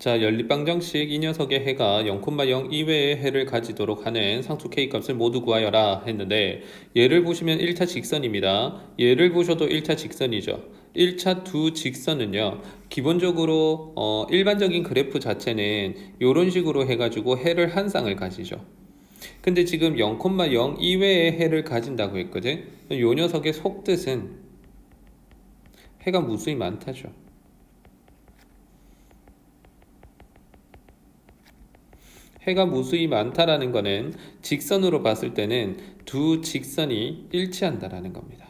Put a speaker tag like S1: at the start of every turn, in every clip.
S1: 자, 연립방정식 이 녀석의 해가 0,0 이외의 해를 가지도록 하는 상수 K값을 모두 구하여라 했는데 얘를 보시면 1차 직선입니다. 얘를 보셔도 1차 직선이죠. 1차 두 직선은요. 기본적으로 일반적인 그래프 자체는 이런 식으로 해가지고 해를 한 쌍을 가지죠. 근데 지금 0,0 이외의 해를 가진다고 했거든. 이 녀석의 속뜻은 해가 무수히 많다죠. 해가 무수히 많다라는 거는 직선으로 봤을 때는 두 직선이 일치한다라는 겁니다.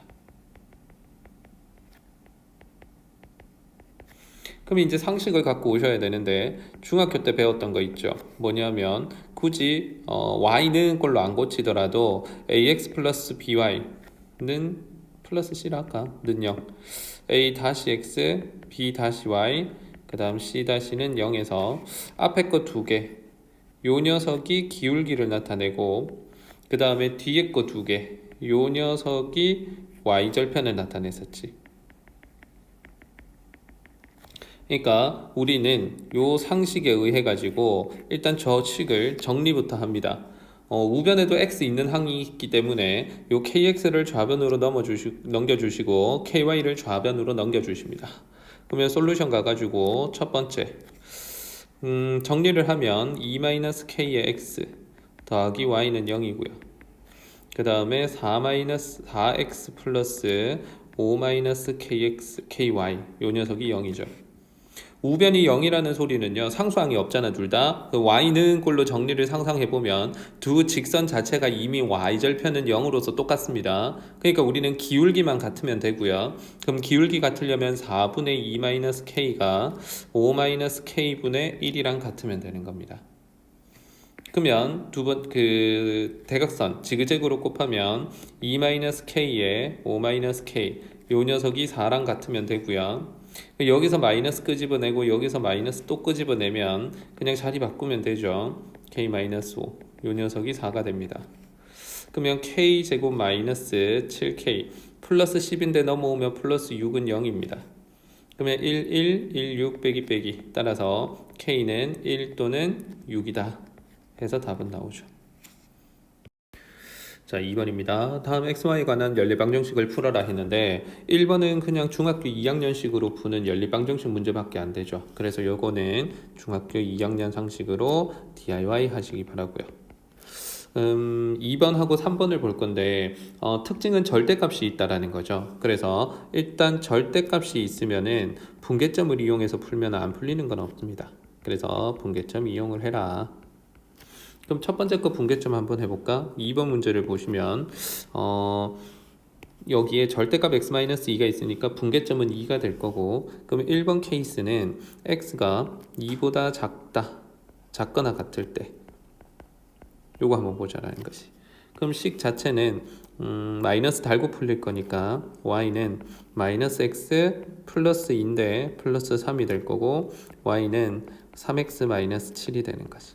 S1: 그럼 이제 상식을 갖고 오셔야 되는데 중학교 때 배웠던 거 있죠. 뭐냐면 굳이 y는 꼴로 안 고치더라도 ax 플러스 by는 플러스 c라 할까? 는요. a 다시 x, b 다시 y, 그 다음 c 다시는 0에서 앞에 거 두 개, 요 녀석이 기울기를 나타내고 그 다음에 뒤에 거 두 개, 요 녀석이 y절편을 나타냈었지. 그러니까 우리는 요 상식에 의해 가지고 일단 저 식을 정리부터 합니다. 우변에도 x 있는 항이 있기 때문에 요 kx를 좌변으로 넘겨주시고 ky를 좌변으로 넘겨주십니다. 그러면 솔루션 가가지고 첫 번째 정리를 하면 2-k의 x 더하기 y는 0이고요. 그 다음에 4x 플러스 5-kx, ky 요 녀석이 0이죠. 우변이 0이라는 소리는요. 상수항이 없잖아 둘 다. 그 y는 꼴로 정리를 상상해보면 두 직선 자체가 이미 y절편은 0으로서 똑같습니다. 그러니까 우리는 기울기만 같으면 되고요. 그럼 기울기 같으려면 4분의 2-k가 5-k분의 1이랑 같으면 되는 겁니다. 그러면 그 대각선 지그재그로 곱하면 2-k에 5-k 요 녀석이 4랑 같으면 되고요. 여기서 마이너스 끄집어내고 여기서 마이너스 또 끄집어내면 그냥 자리 바꾸면 되죠. k-5 요 녀석이 4가 됩니다. 그러면 k제곱 마이너스 7k 플러스 10인데 넘어오면 플러스 6은 0입니다. 그러면 1, 6 빼기 따라서 k는 1 또는 6이다 해서 답은 나오죠. 자, 2번입니다. 다음 xy에 관한 연립방정식을 풀어라 했는데 1번은 그냥 중학교 2학년식으로 푸는 연립방정식 문제밖에 안 되죠. 그래서 요거는 중학교 2학년 상식으로 DIY 하시기 바라고요. 2번하고 3번을 볼 건데 특징은 절대값이 있다라는 거죠. 그래서 일단 절대값이 있으면은 분계점을 이용해서 풀면 안 풀리는 건 없습니다. 그래서 분계점 이용을 해라. 그럼 첫 번째 거 분계점 한번 해볼까? 2번 문제를 보시면 여기에 절대값 x-2가 있으니까 분계점은 2가 될 거고, 그럼 1번 케이스는 x가 2보다 작거나 같을 때 요거 한번 보자라는 것이. 그럼 식 자체는 마이너스 달고 풀릴 거니까 y는 마이너스 x 플러스 2인데 플러스 3이 될 거고 y는 3x 마이너스 7이 되는 거지.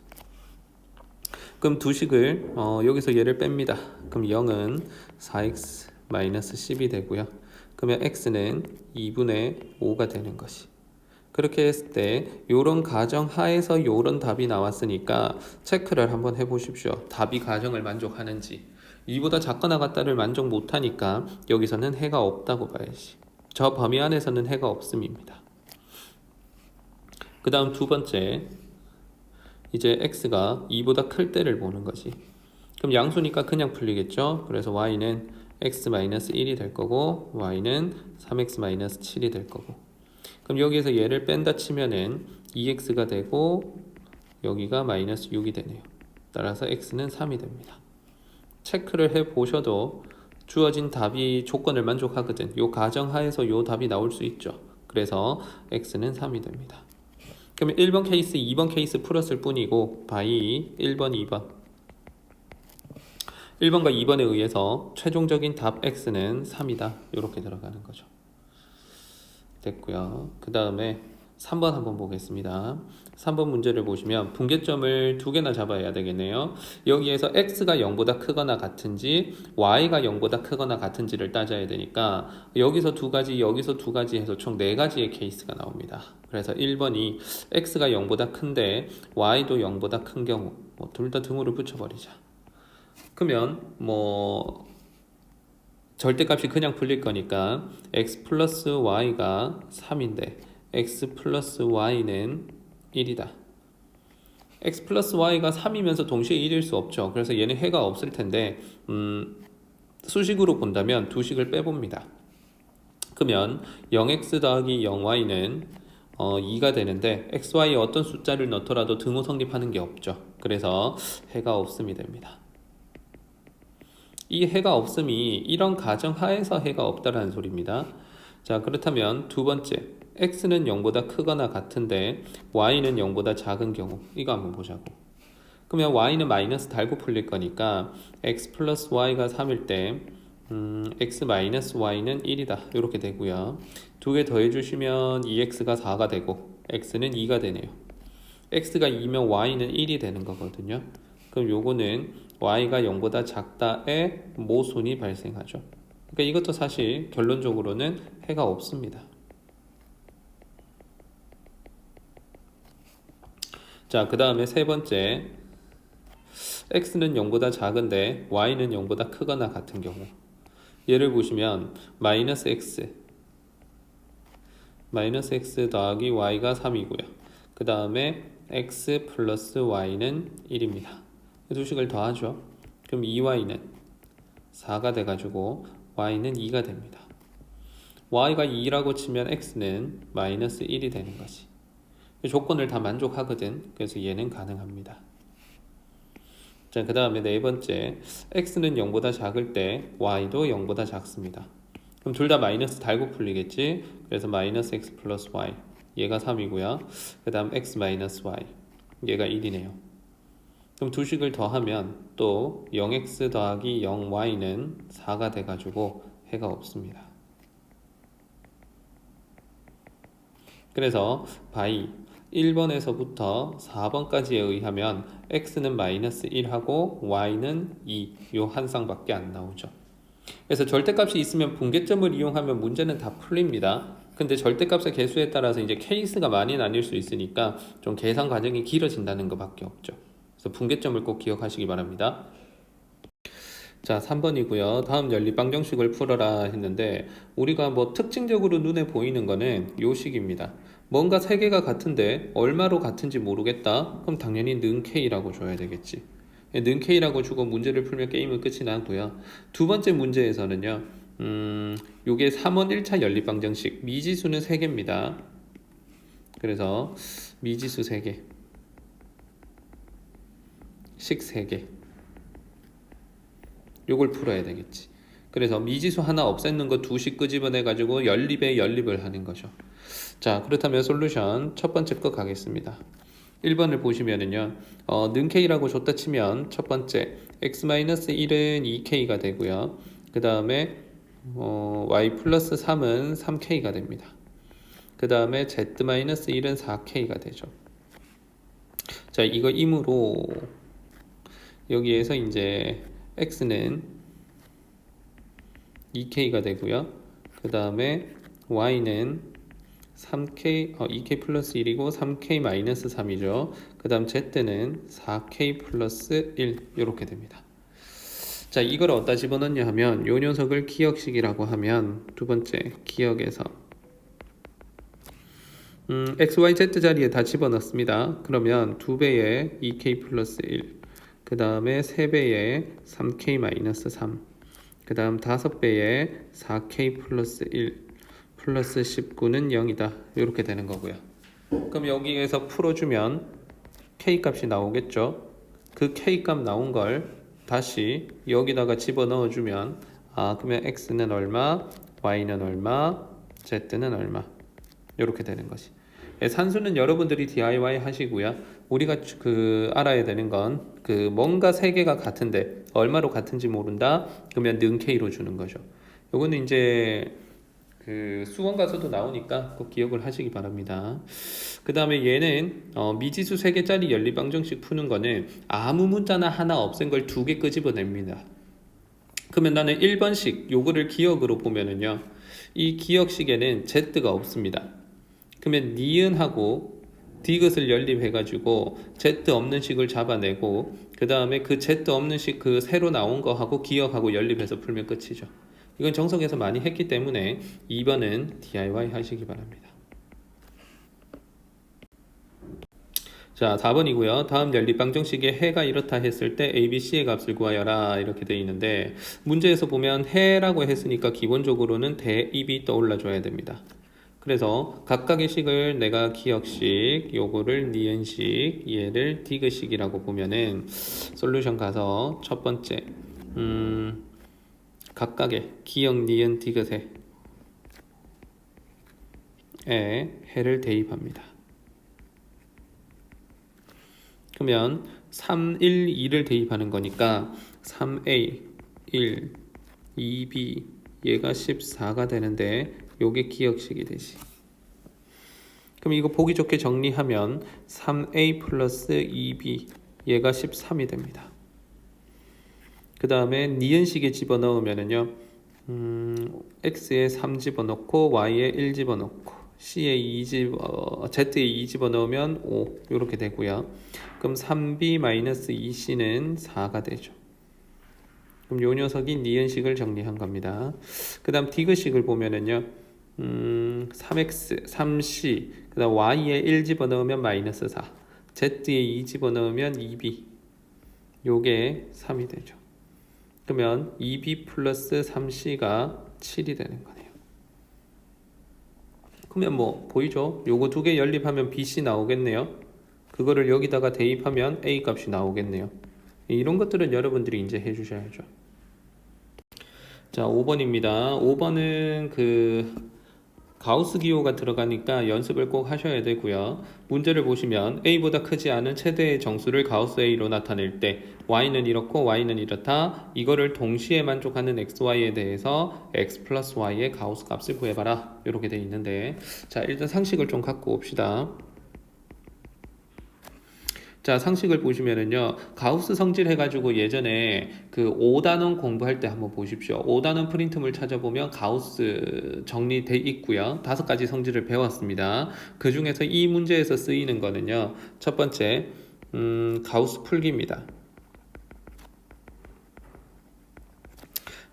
S1: 그럼 두 식을 여기서 얘를 뺍니다. 그럼 0은 4x 마이너스 10이 되고요. 그러면 x는 2분의 5가 되는 것이. 그렇게 했을 때 요런 가정 하에서 요런 답이 나왔으니까 체크를 한번 해보십시오. 답이 가정을 만족하는지. 2보다 작거나 같다를 만족 못하니까 여기서는 해가 없다고 봐야지. 저 범위 안에서는 해가 없음입니다. 그 다음 두 번째, 이제 x가 2보다 클 때를 보는 거지. 그럼 양수니까 그냥 풀리겠죠. 그래서 y는 x-1이 될 거고 y는 3x-7이 될 거고. 그럼 여기에서 얘를 뺀다 치면은 2x가 되고 여기가 마이너스 6이 되네요. 따라서 x는 3이 됩니다. 체크를 해 보셔도 주어진 답이 조건을 만족하거든. 요 가정 하에서 요 답이 나올 수 있죠. 그래서 x는 3이 됩니다. 그러면 1번 케이스, 2번 케이스 풀었을 뿐이고 바이 1번, 2번 1번과 2번에 의해서 최종적인 답 x는 3이다 이렇게 들어가는 거죠. 됐고요. 그 다음에 3번 한번 보겠습니다. 3번 문제를 보시면 분계점을 두 개나 잡아야 되겠네요. 여기에서 x가 0보다 크거나 같은지 y가 0보다 크거나 같은지를 따져야 되니까 여기서 두 가지 여기서 두 가지 해서 총 네 가지의 케이스가 나옵니다. 그래서 1번이 x가 0보다 큰데 y도 0보다 큰 경우 둘 다 등호를 붙여버리자. 그러면 절대값이 그냥 풀릴 거니까 x 플러스 y가 3인데 x 플러스 y는 1이다. x 플러스 y가 3이면서 동시에 1일 수 없죠. 그래서 얘는 해가 없을 텐데 수식으로 본다면 두 식을 빼봅니다. 그러면 0x 더하기 0y는 2가 되는데 xy에 어떤 숫자를 넣더라도 등호 성립하는 게 없죠. 그래서 해가 없음이 됩니다. 이 해가 없음이 이런 가정하에서 해가 없다라는 소리입니다. 자, 그렇다면 두 번째 x는 0보다 크거나 같은데 y는 0보다 작은 경우 이거 한번 보자고. 그러면 y는 마이너스 달고 풀릴 거니까 x 플러스 y가 3일 때 x 마이너스 y는 1이다 이렇게 되고요. 두 개 더해주시면 2x가 4가 되고 x는 2가 되네요. x가 2면 y는 1이 되는 거거든요. 그럼 요거는 y가 0보다 작다의 모순이 발생하죠. 그러니까 이것도 사실 결론적으로는 해가 없습니다. 자, 그 다음에 세 번째 x는 0보다 작은데 y는 0보다 크거나 같은 경우 얘를 보시면 마이너스 x 더하기 y가 3이고요. 그 다음에 x 플러스 y는 1입니다. 두 식을 더하죠. 그럼 2y는 4가 돼가지고 y는 2가 됩니다. y가 2라고 치면 x는 마이너스 1이 되는 거지. 조건을 다 만족하거든. 그래서 얘는 가능합니다. 자, 그 다음에 네 번째 x는 0보다 작을 때 y도 0보다 작습니다. 그럼 둘 다 마이너스 달고 풀리겠지. 그래서 마이너스 x 플러스 y 얘가 3이고요. 그 다음 x 마이너스 y 얘가 1이네요. 그럼 두 식을 더하면 또 0x 더하기 0y는 4가 돼가지고 해가 없습니다. 그래서 바이 1번에서부터 4번까지에 의하면 x는 마이너스 1하고 y는 2 요 한 쌍밖에 안 나오죠. 그래서 절대값이 있으면 분계점을 이용하면 문제는 다 풀립니다. 근데 절대값의 개수에 따라서 이제 케이스가 많이 나뉠 수 있으니까 좀 계산 과정이 길어진다는 것밖에 없죠. 그래서 분계점을 꼭 기억하시기 바랍니다. 자, 3번이고요. 다음 연립방정식을 풀어라 했는데 우리가 특징적으로 눈에 보이는 거는 요 식입니다. 뭔가 세 개가 같은데 얼마로 같은지 모르겠다. 그럼 당연히 는 k라고 줘야 되겠지. 는 k라고 주고 문제를 풀면 게임은 끝이 나고요. 두 번째 문제에서는요. 요게 3원 1차 연립방정식 미지수는 3개입니다. 그래서 미지수 3개 식 3개 요걸 풀어야 되겠지. 그래서 미지수 하나 없애는 거 두식 끄집어내 가지고 연립을 하는 거죠. 자, 그렇다면 솔루션 첫 번째 거 가겠습니다. 1번을 보시면은요. 는 k라고 줬다 치면 첫 번째 x-1은 2k가 되고요. 그 다음에 y 플러스 3은 3k가 됩니다. 그 다음에 z-1은 4k가 되죠. 자, 이거 임으로 여기에서 이제 x는 2k가 되고요. 그 다음에 y는 3k, 2k 플러스 1이고 3k 마이너스 3이죠. 그 다음 z는 4k 플러스 1 이렇게 됩니다. 자, 이걸 어디다 집어넣냐 하면 요 녀석을 기억식이라고 하면 두 번째 기억에서 x, y, z 자리에 다 집어넣습니다. 그러면 2배의 2k 플러스 1, 그 다음에 3배의 3k 마이너스 3, 그 다음 5배의 4k 플러스 1 플러스 19는 0이다 이렇게 되는 거고요. 그럼 여기에서 풀어주면 k 값이 나오겠죠. 그 k 값 나온 걸 다시 여기다가 집어넣어주면 그러면 x는 얼마, y는 얼마, z는 얼마 이렇게 되는 것이. 산수는 여러분들이 DIY 하시고요. 우리가 알아야 되는 건 뭔가 세 개가 같은데 얼마로 같은지 모른다. 그러면 는 k로 주는 거죠. 요거는 이제 그 수원 가서도 나오니까 꼭 기억을 하시기 바랍니다. 그 다음에 얘는 미지수 3개짜리 연립방정식 푸는 거는 아무 문자나 하나 없앤 걸 2개 끄집어냅니다. 그러면 나는 1번식 요거를 기억으로 보면은요, 이 기억식에는 z가 없습니다. 그러면 니은하고 디귿을 연립해가지고 z 없는 식을 잡아내고 그 다음에 그 z 없는 식 그 새로 나온 거하고 기억하고 연립해서 풀면 끝이죠. 이건 정석에서 많이 했기 때문에 2번은 DIY 하시기 바랍니다. 자, 4번이고요. 다음 연립방정식의 해가 이렇다 했을 때 ABC의 값을 구하여라 이렇게 되어 있는데, 문제에서 보면 해라고 했으니까 기본적으로는 대입이 떠올라 줘야 됩니다. 그래서 각각의 식을 내가 기억식, 요거를 니은식, 얘를 디귿식이라고 보면은 솔루션 가서 첫 번째 각각의 기억, 니은, 디귿에 해를 대입합니다. 그러면 3, 1, 2를 대입하는 거니까 3A, 1, 2B, 얘가 14가 되는데 요게 기억식이 되지. 그럼 이거 보기 좋게 정리하면 3A 플러스 2B, 얘가 13이 됩니다. 그 다음에 니은식에 집어넣으면은요, x에 3 집어넣고 y에 1 집어넣고 z에 2 집어넣으면 5 이렇게 되고요. 그럼 3b-2c는 4가 되죠. 그럼 요 녀석이 니은식을 정리한 겁니다. 그 다음 디귿식을 보면은요, 3x, 3c, 그 다음 y에 1 집어넣으면 마이너스 4, z에 2 집어넣으면 2b, 요게 3이 되죠. 그러면 2b 플러스 3c가 7이 되는 거네요. 그러면 뭐 보이죠? 요거 2개 연립하면 bc 나오겠네요. 그거를 여기다가 대입하면 a 값이 나오겠네요. 이런 것들은 여러분들이 이제 해주셔야죠. 자, 5번입니다. 5번은 가우스 기호가 들어가니까 연습을 꼭 하셔야 되고요. 문제를 보시면 A보다 크지 않은 최대의 정수를 가우스 A로 나타낼 때 Y는 이렇고 Y는 이렇다. 이거를 동시에 만족하는 XY에 대해서 X 플러스 Y의 가우스 값을 구해봐라. 이렇게 돼 있는데, 자, 일단 상식을 좀 갖고 옵시다. 자, 상식을 보시면은요, 가우스 성질 해가지고 예전에 그 5단원 공부할 때 한번 보십시오. 5단원 프린트물 찾아보면 가우스 정리돼 있고요. 5가지 성질을 배웠습니다. 그 중에서 이 문제에서 쓰이는 거는요, 첫 번째, 가우스 풀기입니다.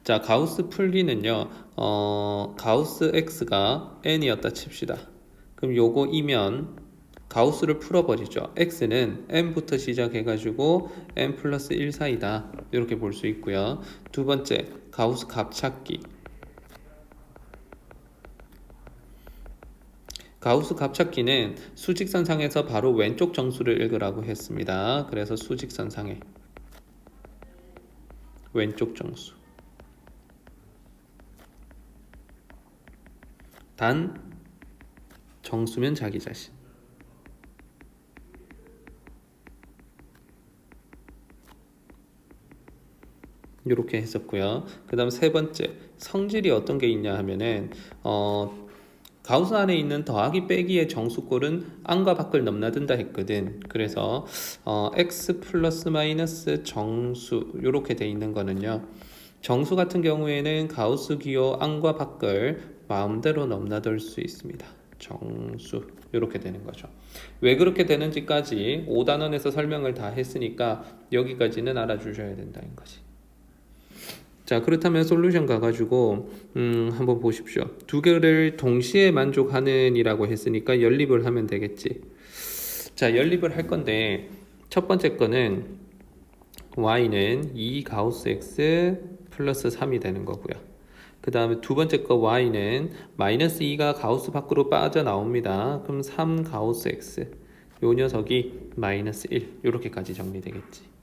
S1: 자, 가우스 풀기는요, 가우스 x가 n이었다 칩시다. 그럼 요거 이면 가우스를 풀어버리죠. x는 n부터 시작해가지고 n 플러스 1 사이다. 이렇게 볼 수 있고요. 두 번째, 가우스 값 찾기. 가우스 값 찾기는 수직선상에서 바로 왼쪽 정수를 읽으라고 했습니다. 그래서 수직선상에 왼쪽 정수. 단 정수면 자기 자신. 이렇게 했었고요. 그 다음 세 번째, 성질이 어떤 게 있냐 하면은 가우스 안에 있는 더하기 빼기의 정수꼴은 안과 밖을 넘나든다 했거든. 그래서 x 플러스 마이너스 정수 이렇게 돼 있는 거는요, 정수 같은 경우에는 가우스 기호 안과 밖을 마음대로 넘나들 수 있습니다. 정수 이렇게 되는 거죠. 왜 그렇게 되는지까지 5단원에서 설명을 다 했으니까 여기까지는 알아주셔야 된다는 거지. 자, 그렇다면 솔루션 가가지고 한번 보십시오. 2개를 동시에 만족하는 이라고 했으니까 연립을 하면 되겠지. 자, 연립을 할 건데 첫 번째 거는 y는 2 가우스 x 플러스 3이 되는 거고요. 그 다음에 두 번째 거 y는 마이너스 2가 가우스 밖으로 빠져나옵니다. 그럼 3 가우스 x, 요 녀석이 마이너스 1 이렇게까지 정리되겠지.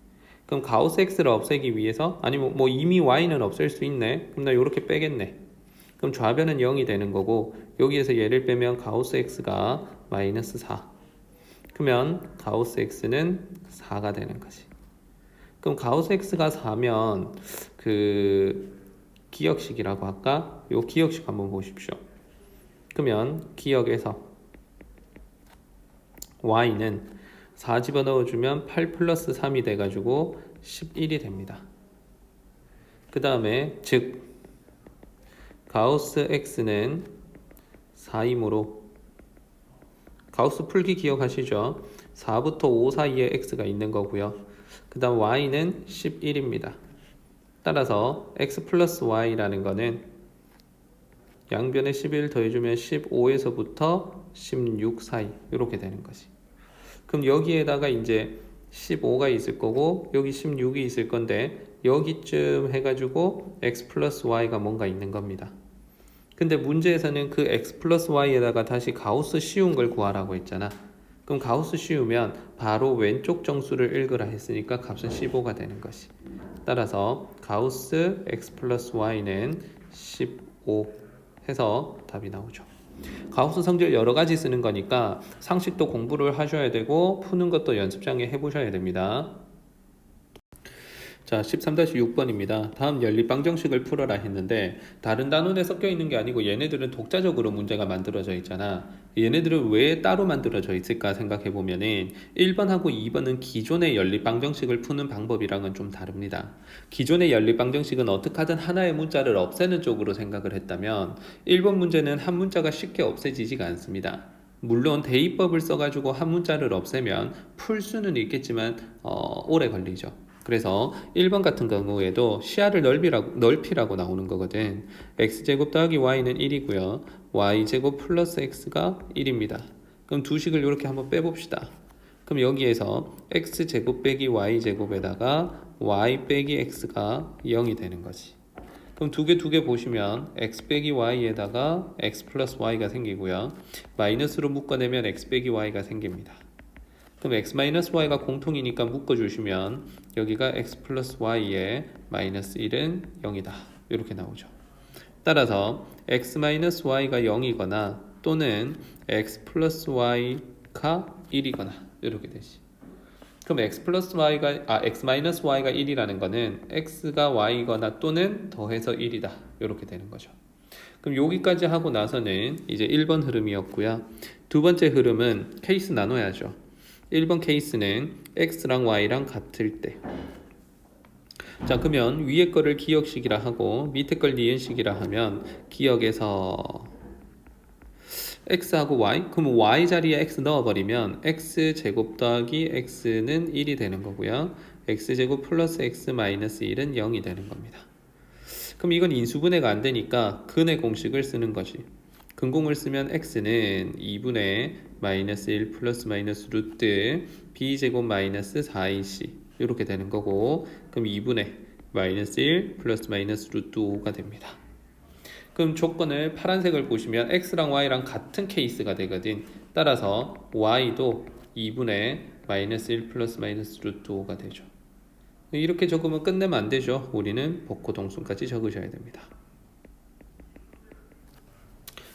S1: 그럼 가우스 x를 없애기 위해서, 아니면 뭐 이미 y는 없앨 수 있네. 그럼 나 이렇게 빼겠네. 그럼 좌변은 0이 되는 거고, 여기에서 얘를 빼면 가우스 x가 마이너스 4. 그러면 가우스 x는 4가 되는 거지. 그럼 가우스 x가 4면 그 기억식이라고 할까? 요 기억식 한번 보십시오. 그러면 기억에서 y는 4 집어넣어주면 8 플러스 3이 돼가지고 11이 됩니다. 그 다음에 즉 가우스 x는 4이므로 가우스 풀기 기억하시죠? 4부터 5 사이에 x가 있는 거고요. 그 다음 y는 11입니다. 따라서 x 플러스 y라는 거는 양변에 11 더해주면 15에서부터 16 사이 이렇게 되는 거지. 그럼 여기에다가 이제 15가 있을 거고 여기 16이 있을 건데 여기쯤 해가지고 x 플러스 y가 뭔가 있는 겁니다. 근데 문제에서는 그 x 플러스 y에다가 다시 가우스 씌운 걸 구하라고 했잖아. 그럼 가우스 씌우면 바로 왼쪽 정수를 읽으라 했으니까 값은 15가 되는 것이. 따라서 가우스 x 플러스 y는 15 해서 답이 나오죠. 가우스 성질 여러 가지 쓰는 거니까 상식도 공부를 하셔야 되고 푸는 것도 연습장에 해보셔야 됩니다. 자, 13-6번입니다. 다음 연립방정식을 풀어라 했는데 다른 단원에 섞여 있는 게 아니고 얘네들은 독자적으로 문제가 만들어져 있잖아. 얘네들은 왜 따로 만들어져 있을까 생각해 보면은 1번하고 2번은 기존의 연립방정식을 푸는 방법이랑은 좀 다릅니다. 기존의 연립방정식은 어떻게 하든 하나의 문자를 없애는 쪽으로 생각을 했다면 1번 문제는 한 문자가 쉽게 없애지지가 않습니다. 물론 대입법을 써가지고 한 문자를 없애면 풀 수는 있겠지만 오래 걸리죠. 그래서 1번 같은 경우에도 시야를 넓히라고 나오는 거거든. x제곱 더하기 y는 1이고요. y제곱 플러스 x가 1입니다. 그럼 두 식을 이렇게 한번 빼봅시다. 그럼 여기에서 x제곱 빼기 y제곱에다가 y 빼기 x가 0이 되는 거지. 그럼 두 개 보시면 x 빼기 y에다가 x 플러스 y가 생기고요. 마이너스로 묶어내면 x 빼기 y가 생깁니다. 그럼 x-y가 공통이니까 묶어주시면 여기가 x 플러스 y에 마이너스 1은 0이다. 이렇게 나오죠. 따라서 x-y가 0이거나 또는 x 플러스 y가 1이거나 이렇게 되지. 그럼 x 마이너스 y가 1이라는 거는 x가 y거나 또는 더해서 1이다. 이렇게 되는 거죠. 그럼 여기까지 하고 나서는 이제 1번 흐름이었고요. 두 번째 흐름은 케이스 나눠야죠. 1번 케이스는 x랑 y랑 같을 때. 자, 그러면 위에 거를 기억식이라 하고 밑에 걸 니은식이라 하면 기억에서 x하고 y, 그럼 y 자리에 x 넣어버리면 x제곱 더하기 x는 1이 되는 거고요. x제곱 플러스 x 마이너스 1은 0이 되는 겁니다. 그럼 이건 인수분해가 안 되니까 근의 공식을 쓰는 거지. 근공을 쓰면 x는 2분의 마이너스 1 플러스 마이너스 루트 b제곱 마이너스 4ac 이렇게 되는 거고, 그럼 2분의 마이너스 1 플러스 마이너스 루트 5가 됩니다. 그럼 조건을 파란색을 보시면 x랑 y랑 같은 케이스가 되거든. 따라서 y도 2분의 마이너스 1 플러스 마이너스 루트 5가 되죠. 이렇게 적으면 끝내면 안 되죠. 우리는 복호 동순까지 적으셔야 됩니다.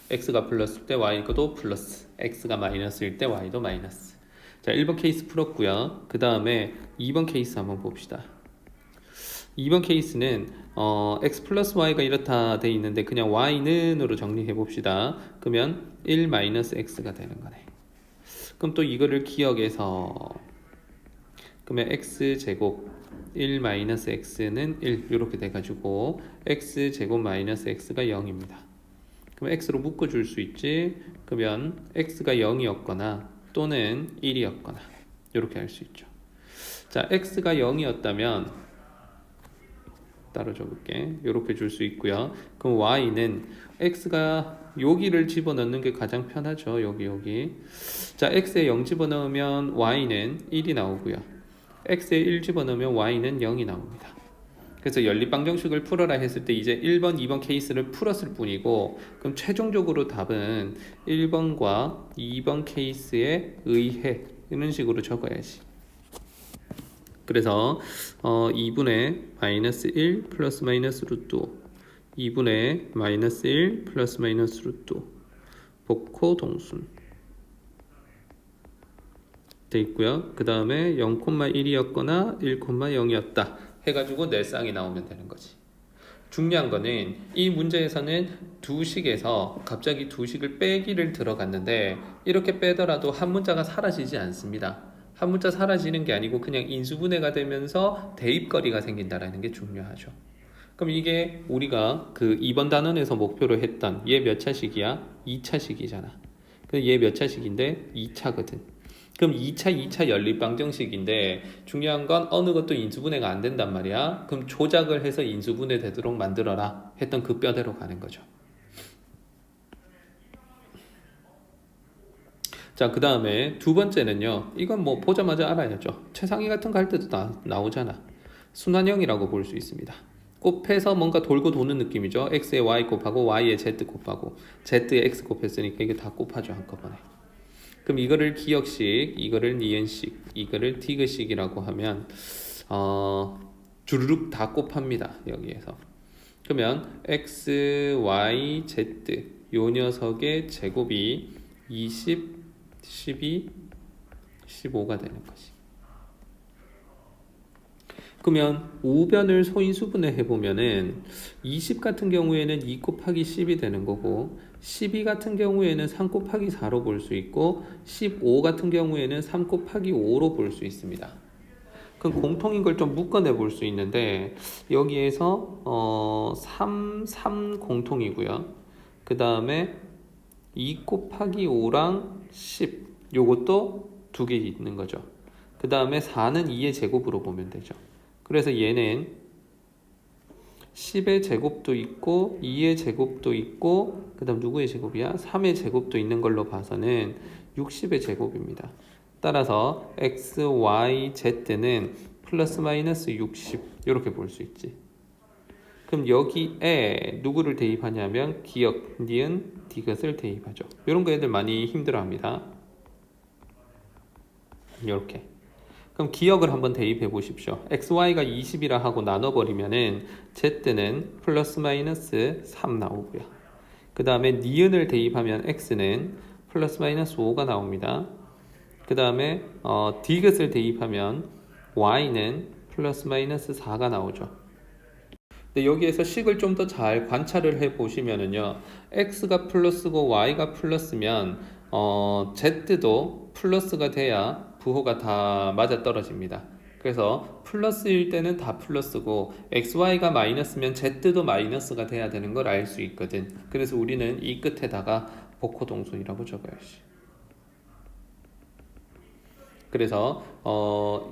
S1: x가 플러스일 때 y도 플러스, x가 마이너스일 때 y도 마이너스. 자, 1번 케이스 풀었고요. 그 다음에 2번 케이스 한번 봅시다. 2번 케이스는 x 플러스 y가 이렇다 돼 있는데 그냥 y는으로 정리해 봅시다. 그러면 1 마이너스 x가 되는 거네. 그럼 또 이거를 기억해서 그러면 x제곱 1 마이너스 x는 1 이렇게 돼가지고 x제곱 마이너스 x가 0입니다. 그럼 x로 묶어줄 수 있지. 그러면 x가 0이었거나 또는 1이었거나 이렇게 할 수 있죠. 자, x가 0이었다면 따로 적을게. 이렇게 줄 수 있고요. 그럼 y는 x가 여기를 집어넣는 게 가장 편하죠. 여기. 자, x에 0 집어넣으면 y는 1이 나오고요. x에 1 집어넣으면 y는 0이 나옵니다. 그래서 연립방정식을 풀어라 했을 때 이제 1번, 2번 케이스를 풀었을 뿐이고, 그럼 최종적으로 답은 1번과 2번 케이스에 의해 이런 식으로 적어야지. 그래서 2분의 마이너스 1 플러스 마이너스 루트 5, 2분의 마이너스 1 플러스 마이너스 루트 5 복호 동순 돼 있고요. 그 다음에 0,1이었거나 1,0이었다 해가지고 내 쌍이 나오면 되는 거지. 중요한 거는 이 문제에서는 두 식에서 갑자기 두 식을 빼기를 들어갔는데 이렇게 빼더라도 한 문자가 사라지지 않습니다. 한 문자 사라지는 게 아니고 그냥 인수분해가 되면서 대입거리가 생긴다라는 게 중요하죠. 그럼 이게 우리가 그 2번 단원에서 목표로 했던 얘 몇 차식이야? 2차식이잖아. 얘 몇 차식인데? 2차거든. 그럼 2차 연립방정식인데 중요한 건 어느 것도 인수분해가 안 된단 말이야. 그럼 조작을 해서 인수분해 되도록 만들어라 했던 그 뼈대로 가는 거죠. 자, 그 다음에 두 번째는요. 이건 뭐 보자마자 알아야죠. 최상위 같은 거 할 때도 나오잖아. 순환형이라고 볼 수 있습니다. 곱해서 뭔가 돌고 도는 느낌이죠. x에 y 곱하고 y에 z 곱하고 z에 x 곱했으니까 이게 다 곱하죠 한꺼번에. 그럼 이거를 기억식, 이거를 니은식, 이거를 디귿식이라고 하면 주르륵 다 곱합니다. 여기에서. 그러면 x, y, z 요 녀석의 제곱이 20, 12, 15가 되는 거지. 그러면 우변을 소인수분해 해보면은 20 같은 경우에는 2 곱하기 10이 되는 거고 12 같은 경우에는 3 곱하기 4로 볼 수 있고 15 같은 경우에는 3 곱하기 5로 볼 수 있습니다. 그럼 공통인 걸 좀 묶어내 볼 수 있는데 여기에서 3 공통이고요. 그 다음에 2 곱하기 5랑 10 요것도 두 개 있는 거죠. 그 다음에 4는 2의 제곱으로 보면 되죠. 그래서 얘는 10의 제곱도 있고 2의 제곱도 있고 그 다음 누구의 제곱이야? 3의 제곱도 있는 걸로 봐서는 60의 제곱입니다. 따라서 x, y, z는 플러스 마이너스 60 이렇게 볼 수 있지. 그럼 여기에 누구를 대입하냐면 기억, 니은, 디귿을 대입하죠. 이런 거 애들 많이 힘들어합니다. 이렇게. 그럼 기억을 한번 대입해 보십시오. xy가 20이라 하고 나눠버리면은 z는 플러스 마이너스 3 나오고요. 그 다음에 니은을 대입하면 x는 플러스 마이너스 5가 나옵니다. 그 다음에 디귿을 대입하면 y는 플러스 마이너스 4가 나오죠. 근데 여기에서 식을 좀 더 잘 관찰을 해 보시면은요, x가 플러스고 y가 플러스면 z도 플러스가 돼야 부호가 다 맞아 떨어집니다. 그래서 플러스일 때는 다 플러스고 xy가 마이너스면 z도 마이너스가 돼야 되는 걸 알 수 있거든. 그래서 우리는 이 끝에다가 복호동순이라고 적어야지. 그래서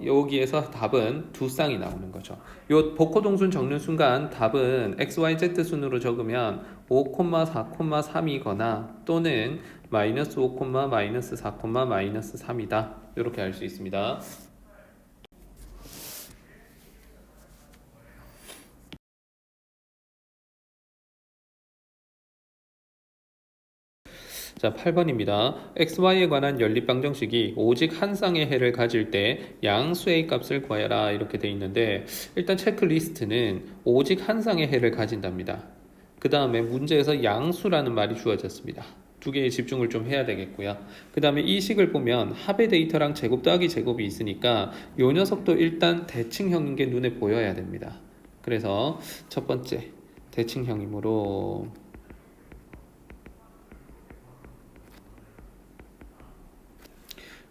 S1: 여기에서 답은 두 쌍이 나오는 거죠. 요 복호동순 적는 순간 답은 x, y, z 순으로 적으면 5, 4, 3이거나 또는 마이너스 5, 마이너스 4, 마이너스 3이다. 이렇게 알 수 있습니다. 자, 8번입니다. xy에 관한 연립방정식이 오직 한 쌍의 해를 가질 때 양수의 값을 구하여라 이렇게 돼 있는데 일단 체크리스트는 오직 한 쌍의 해를 가진답니다. 그 다음에 문제에서 양수라는 말이 주어졌습니다. 두 개에 집중을 좀 해야 되겠고요. 그 다음에 이 식을 보면 합의 데이터랑 제곱 더하기 제곱이 있으니까 이 녀석도 일단 대칭형인 게 눈에 보여야 됩니다. 그래서 첫 번째 대칭형이므로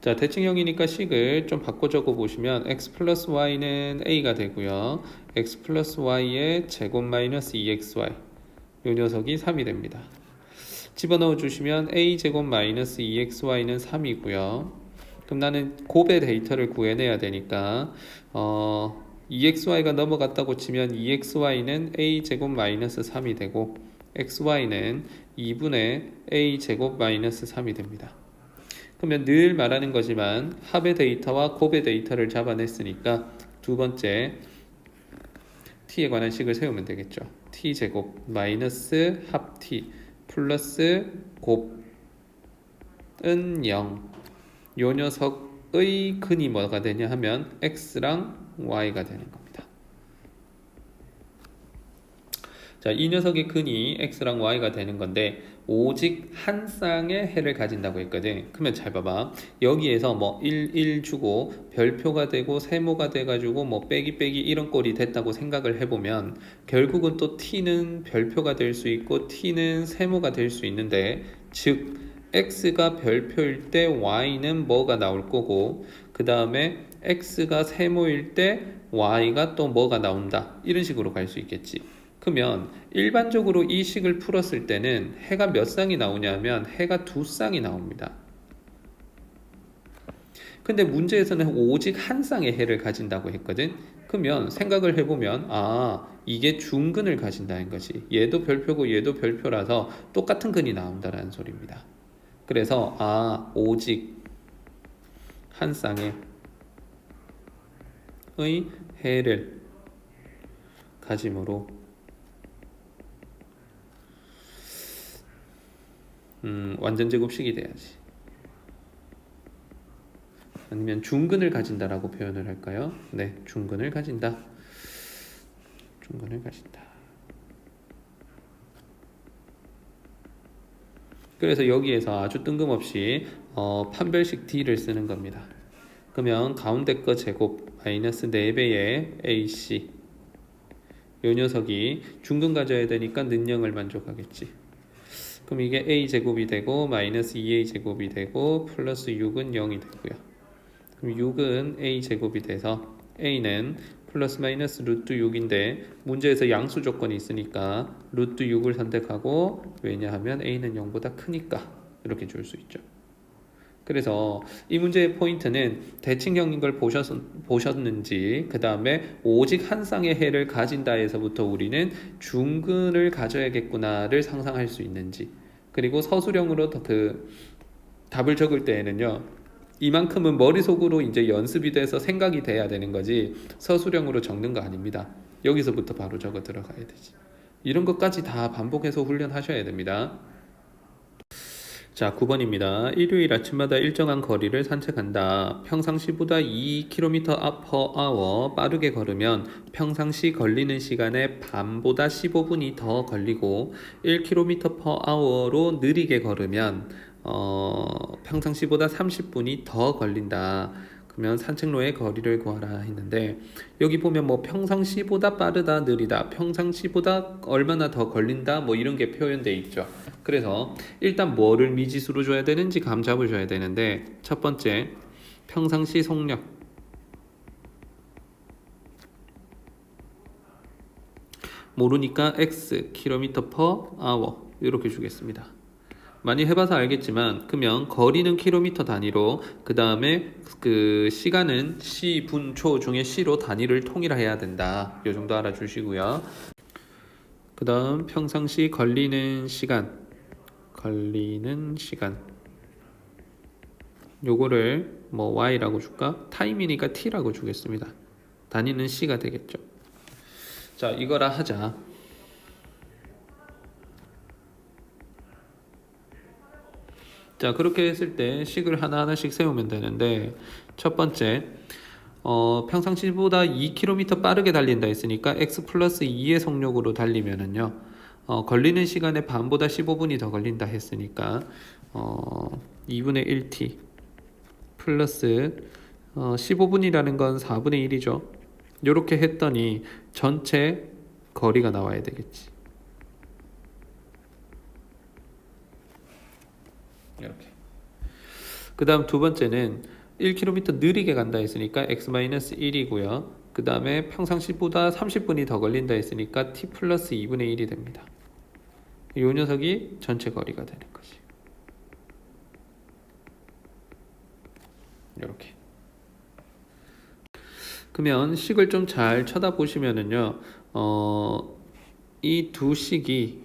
S1: 자, 대칭형이니까 식을 좀 바꿔 적어 보시면 x 플러스 y는 a가 되고요. x 플러스 y의 제곱 마이너스 2xy 이 녀석이 3이 됩니다. 집어넣어 주시면 a 제곱 마이너스 2xy는 3이고요. 그럼 나는 곱의 데이터를 구해내야 되니까 2xy가 넘어갔다고 치면 2xy는 a 제곱 마이너스 3이 되고 xy는 2분의 a 제곱 마이너스 3이 됩니다. 그러면 늘 말하는 거지만 합의 데이터와 곱의 데이터를 잡아냈으니까 두 번째 t에 관한 식을 세우면 되겠죠. t제곱 마이너스 합 t 플러스 곱은 0. 요 녀석의 근이 뭐가 되냐 하면 x랑 y가 되는 겁니다. 자, 이 녀석의 근이 x랑 y가 되는 건데 오직 한 쌍의 해를 가진다고 했거든. 그러면 잘 봐봐. 여기에서 뭐 1 주고 별표가 되고 세모가 돼가지고 뭐 빼기 빼기 이런 꼴이 됐다고 생각을 해보면 결국은 또 t는 별표가 될 수 있고 t는 세모가 될 수 있는데, 즉 x가 별표일 때 y는 뭐가 나올 거고, 그 다음에 x가 세모일 때 y가 또 뭐가 나온다, 이런 식으로 갈 수 있겠지. 그러면 일반적으로 이 식을 풀었을 때는 해가 몇 쌍이 나오냐면 해가 두 쌍이 나옵니다. 근데 문제에서는 오직 한 쌍의 해를 가진다고 했거든. 그러면 생각을 해보면 이게 중근을 가진다는 것이, 얘도 별표고 얘도 별표라서 똑같은 근이 나온다라는 소리입니다. 그래서 오직 한 쌍의 해를 가짐으로 완전 제곱식이 돼야지. 아니면 중근을 가진다라고 표현을 할까요? 네, 중근을 가진다. 중근을 가진다. 그래서 여기에서 아주 뜬금없이 판별식 D를 쓰는 겁니다. 그러면 가운데 거 제곱 마이너스 4배의 AC, 이 녀석이 중근 가져야 되니까 는영을 만족하겠지. 그럼 이게 a제곱이 되고 마이너스 2a제곱이 되고 플러스 6은 0이 되고요. 그럼 6은 a제곱이 돼서 a는 플러스 마이너스 루트 6인데 문제에서 양수 조건이 있으니까 루트 6을 선택하고, 왜냐하면 a는 0보다 크니까 이렇게 줄 수 있죠. 그래서 이 문제의 포인트는 대칭형인 걸 보셨는지, 그 다음에 오직 한 쌍의 해를 가진다에서부터 우리는 중근을 가져야겠구나를 상상할 수 있는지, 그리고 서술형으로 그 답을 적을 때에는요, 이만큼은 머릿속으로 이제 연습이 돼서 생각이 돼야 되는 거지 서술형으로 적는 거 아닙니다. 여기서부터 바로 적어 들어가야 되지. 이런 것까지 다 반복해서 훈련하셔야 됩니다. 자, 9번입니다. 일요일 아침마다 일정한 거리를 산책한다. 평상시보다 2km/h 빠르게 걸으면 평상시 걸리는 시간의 반보다 15분이 더 걸리고, 1km/h로 느리게 걸으면 평상시보다 30분이 더 걸린다. 그러면 산책로의 거리를 구하라 했는데, 여기 보면 뭐 평상시보다 빠르다, 느리다, 평상시보다 얼마나 더 걸린다, 뭐 이런 게 표현되어 있죠. 그래서 일단 뭐를 미지수로 줘야 되는지 감 잡으셔야 되는데, 첫 번째 평상시 속력, 모르니까 x km/h 이렇게 주겠습니다. 많이 해봐서 알겠지만, 그러면 거리는 킬로미터 단위로, 그 다음에 그 시간은 시, 분, 초 중에 시로 단위를 통일해야 된다. 이 정도 알아주시고요. 그 다음 평상시 걸리는 시간, 요거를 뭐 y라고 줄까? 타임이니까 t라고 주겠습니다. 단위는 c가 되겠죠. 자, 이거라 하자. 자, 그렇게 했을 때 식을 하나하나씩 세우면 되는데, 첫 번째 평상시보다 2km 빠르게 달린다 했으니까 x 플러스 2의 속력으로 달리면은요, 걸리는 시간의 반보다 15분이 더 걸린다 했으니까 2분의 1t 플러스 15분이라는 건 4분의 1이죠. 이렇게 했더니 전체 거리가 나와야 되겠지. 이렇게. 그 다음 두 번째는 1km 느리게 간다 했으니까 x-1이고요. 그 다음에 평상시보다 30분이 더 걸린다 했으니까 t 플러스 2분의 1이 됩니다. 이 녀석이 전체 거리가 되는 거지. 이렇게. 그러면 식을 좀 잘 쳐다보시면은요, 이 두 식이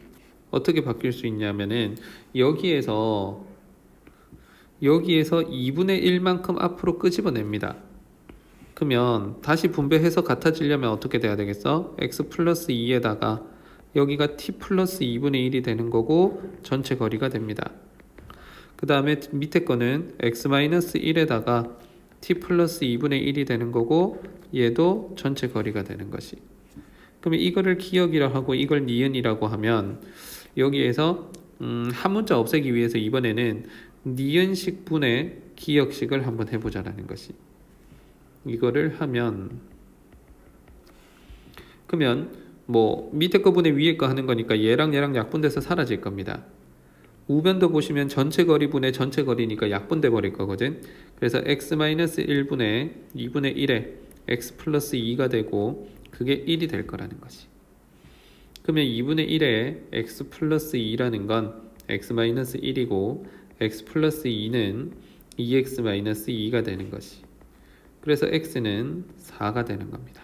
S1: 어떻게 바뀔 수 있냐면은, 여기에서 2분의 1만큼 앞으로 끄집어냅니다. 그러면 다시 분배해서 같아지려면 어떻게 돼야 되겠어? x 플러스 2에다가 여기가 t 플러스 2분의 1이 되는 거고 전체 거리가 됩니다. 그 다음에 밑에 거는 x 마이너스 1에다가 t 플러스 2분의 1이 되는 거고 얘도 전체 거리가 되는 것이. 그러면 이거를 기억이라 하고 이걸 니은이라고 하면 여기에서 한 문자 없애기 위해서 이번에는 니은식분의 기역식을 한번 해보자라는 것이. 이거를 하면 그러면 뭐 밑에 거 분의 위에 거 하는 거니까 얘랑 얘랑 약분돼서 사라질 겁니다. 우변도 보시면 전체 거리 분의 전체 거리니까 약분돼 버릴 거거든. 그래서 x-1분의 2분의 1에 x 플러스 2가 되고 그게 1이 될 거라는 것이. 그러면 2분의 1에 x 플러스 2라는 건 x-1이고 x 플러스 2는 2x-2가 되는 것이. 그래서 x는 4가 되는 겁니다.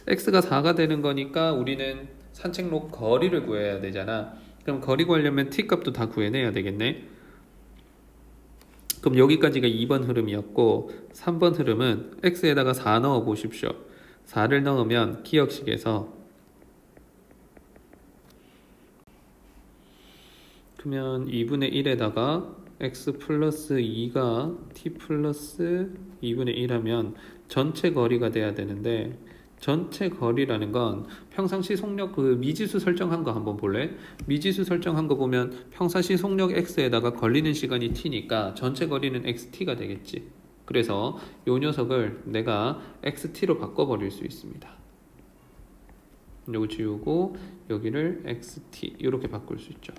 S1: x가 4가 되는 거니까 우리는 산책로 거리를 구해야 되잖아. 그럼 거리 구하려면 t 값도 다 구해내야 되겠네. 그럼 여기까지가 2번 흐름이었고 3번 흐름은 x에다가 4 넣어 보십시오. 4를 넣으면 기역식에서 그러면 2분의 1에다가 x 플러스 2가 t 플러스 2분의 1하면 전체 거리가 돼야 되는데 전체 거리라는 건 평상시 속력 그 미지수 설정한 거 한번 볼래? 미지수 설정한 거 보면 평상시 속력 x에다가 걸리는 시간이 t니까 전체 거리는 xt가 되겠지. 그래서 요 녀석을 내가 xt로 바꿔버릴 수 있습니다. 요거 지우고 여기를 xt 이렇게 바꿀 수 있죠.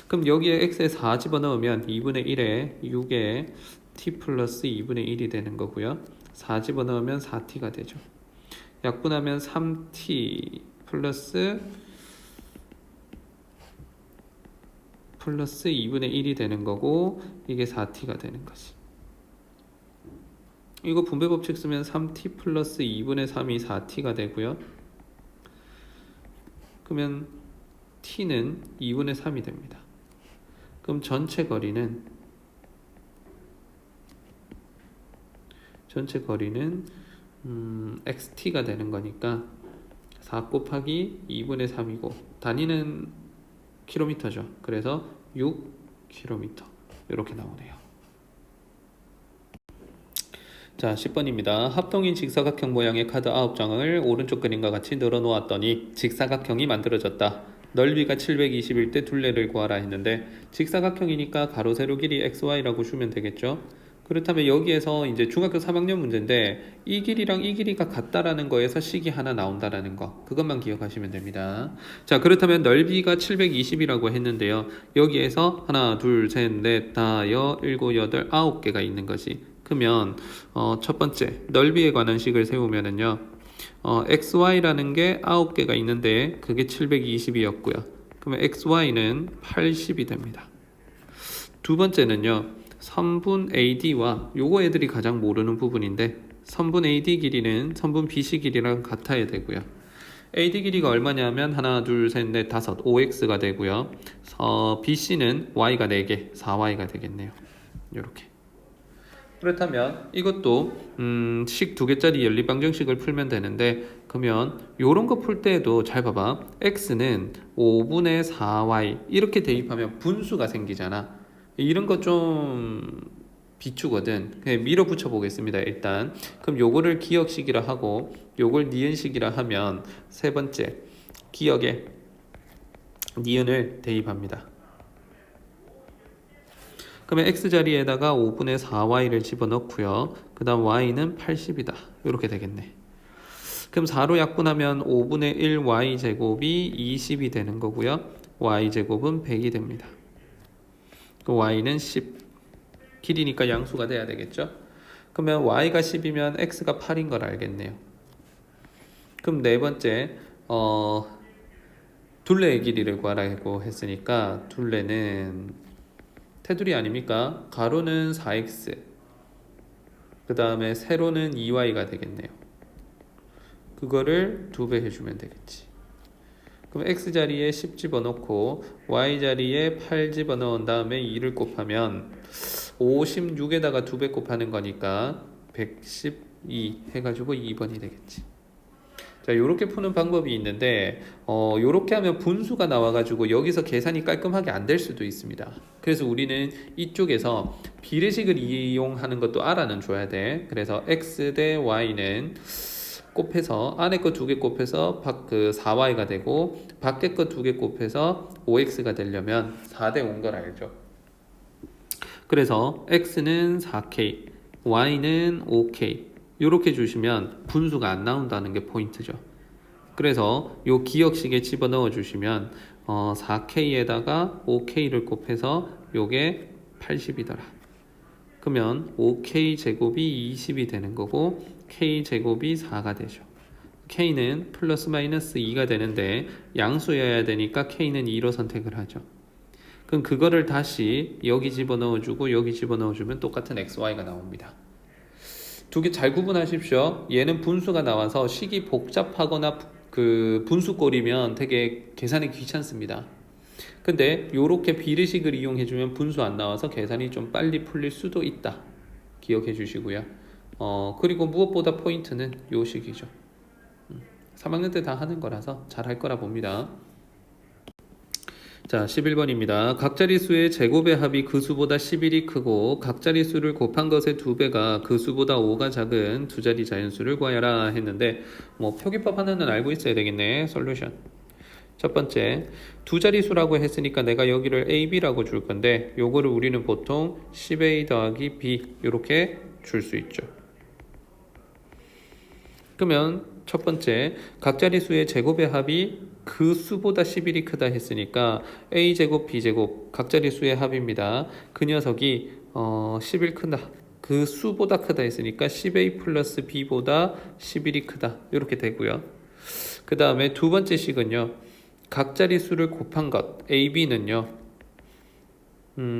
S1: 그럼 여기에 x에 4 집어넣으면 2분의 1에 6에 t 플러스 2분의 1이 되는 거고요. 4 집어넣으면 4t가 되죠. 약분하면 3t 플러스 2분의 1이 되는 거고 이게 4t가 되는 거지. 이거 분배 법칙 쓰면 3t 플러스 2분의 3이 4t가 되고요. 그러면 t는 2분의 3이 됩니다. 그럼 전체 거리는 xt가 되는 거니까 4 곱하기 2분의 3이고 단위는 킬로미터죠. 그래서 6km 이렇게 나오네요. 자, 10번입니다. 합동인 직사각형 모양의 카드 9장을 오른쪽 그림과 같이 늘어 놓았더니 직사각형이 만들어졌다. 넓이가 720일 때 둘레를 구하라 했는데 직사각형이니까 가로 세로 길이 xy라고 주면 되겠죠. 그렇다면 여기에서 이제 중학교 3학년 문제인데 이 길이랑 이 길이가 같다라는 거에서 식이 하나 나온다라는 거 그것만 기억하시면 됩니다. 자, 그렇다면 넓이가 720이라고 했는데요. 여기에서 하나 둘셋넷 다여 일곱 여덟 9개가 있는 것이. 그러면 첫 번째 넓이에 관한 식을 세우면은요. xy라는 게 9개가 있는데 그게 720이었고요. 그러면 xy는 80이 됩니다. 두 번째는요. 선분 AD와 요거 애들이 가장 모르는 부분인데 선분 AD 길이는 선분 BC 길이랑 같아야 되고요. AD 길이가 얼마냐면 하나 둘셋넷 다섯 5x가 되고요. BC는 y가 4개 4y가 되겠네요. 요렇게. 그렇다면 이것도 식 2개짜리 연립방정식을 풀면 되는데 그러면 요런 거 풀 때에도 잘 봐봐. x는 5분의 4y 이렇게 대입하면 분수가 생기잖아. 이런 거 좀 비추거든. 그냥 밀어붙여 보겠습니다. 일단 그럼 요거를 기역식이라 하고 요걸 니은식이라 하면 세 번째 기역에 니은을 대입합니다. 그러면 x자리에다가 5분의 4y를 집어넣고요. 그 다음 y는 80이다. 이렇게 되겠네. 그럼 4로 약분하면 5분의 1y 제곱이 20이 되는 거고요. y 제곱은 100이 됩니다. 그 y는 10. 길이니까 양수가 돼야 되겠죠. 그러면 y가 10이면 x가 8인 걸 알겠네요. 그럼 네 번째 둘레의 길이를 구하라고 했으니까 둘레는 테두리 아닙니까? 가로는 4x 그 다음에 세로는 2y가 되겠네요. 그거를 2배 해주면 되겠지. 그럼 x자리에 10 집어넣고 y자리에 8 집어넣은 다음에 2를 곱하면 56에다가 2배 곱하는 거니까 112 해가지고 2번이 되겠지. 자, 요렇게 푸는 방법이 있는데 요렇게 하면 분수가 나와가지고 여기서 계산이 깔끔하게 안 될 수도 있습니다. 그래서 우리는 이쪽에서 비례식을 이용하는 것도 알아는 줘야 돼. 그래서 x 대 y는 곱해서 안에 거 두 개 곱해서 그 4y가 되고 밖에 거 두 개 곱해서 5x가 되려면 4대 5인 걸 알죠. 그래서 x는 4k, y는 5k 이렇게 주시면 분수가 안 나온다는 게 포인트죠. 그래서 요 기억식에 집어넣어 주시면 4k에다가 5k를 곱해서 요게 80이더라. 그러면 5k 제곱이 20이 되는 거고 k 제곱이 4가 되죠. k는 플러스 마이너스 2가 되는데 양수여야 되니까 k는 2로 선택을 하죠. 그럼 그거를 다시 여기 집어넣어주고 여기 집어넣어주면 똑같은 xy가 나옵니다. 두 개 잘 구분하십시오. 얘는 분수가 나와서 식이 복잡하거나 그 분수꼴이면 되게 계산이 귀찮습니다. 근데 요렇게 비례식을 이용해주면 분수 안 나와서 계산이 좀 빨리 풀릴 수도 있다. 기억해 주시고요. 그리고 무엇보다 포인트는 요 식이죠. 3학년 때 다 하는 거라서 잘 할 거라 봅니다. 자, 11번입니다. 각자리수의 제곱의 합이 그 수보다 11이 크고 각자리수를 곱한 것의 2배가 그 수보다 5가 작은 두 자리 자연수를 구하여라 했는데 뭐 표기법 하나는 알고 있어야 되겠네. 솔루션. 첫 번째, 두 자리수라고 했으니까 내가 여기를 a, b라고 줄 건데 요거를 우리는 보통 10a 더하기 b 이렇게 줄 수 있죠. 그러면 첫 번째, 각자리수의 제곱의 합이 그 수보다 11이 크다 했으니까 a제곱 b제곱 각자리수의 합입니다. 그 녀석이 11 크다. 그 수보다 크다 했으니까 10a 플러스 b보다 11이 크다. 이렇게 되고요. 그 다음에 두 번째 식은요. 각자리수를 곱한 것 ab는요.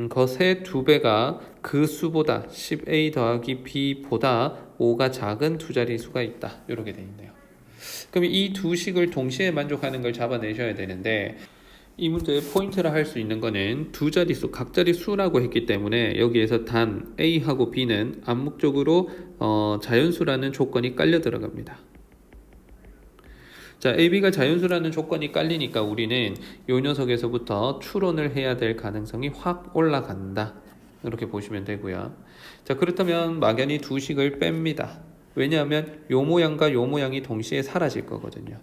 S1: 것의 2배가 그 수보다 10a 더하기 b보다 5가 작은 두 자리수가 있다. 이렇게 돼 있네요. 그럼 이 두 식을 동시에 만족하는 걸 잡아내셔야 되는데 이 문제의 포인트라 할 수 있는 거는 두 자리수, 각자리수라고 했기 때문에 여기에서 단 a하고 b는 암묵적으로 자연수라는 조건이 깔려 들어갑니다. 자, AB가 자연수라는 조건이 깔리니까 우리는 이 녀석에서부터 추론을 해야 될 가능성이 확 올라간다. 이렇게 보시면 되고요. 자, 그렇다면 막연히 두 식을 뺍니다. 왜냐하면 요 모양과 요 모양이 동시에 사라질 거거든요.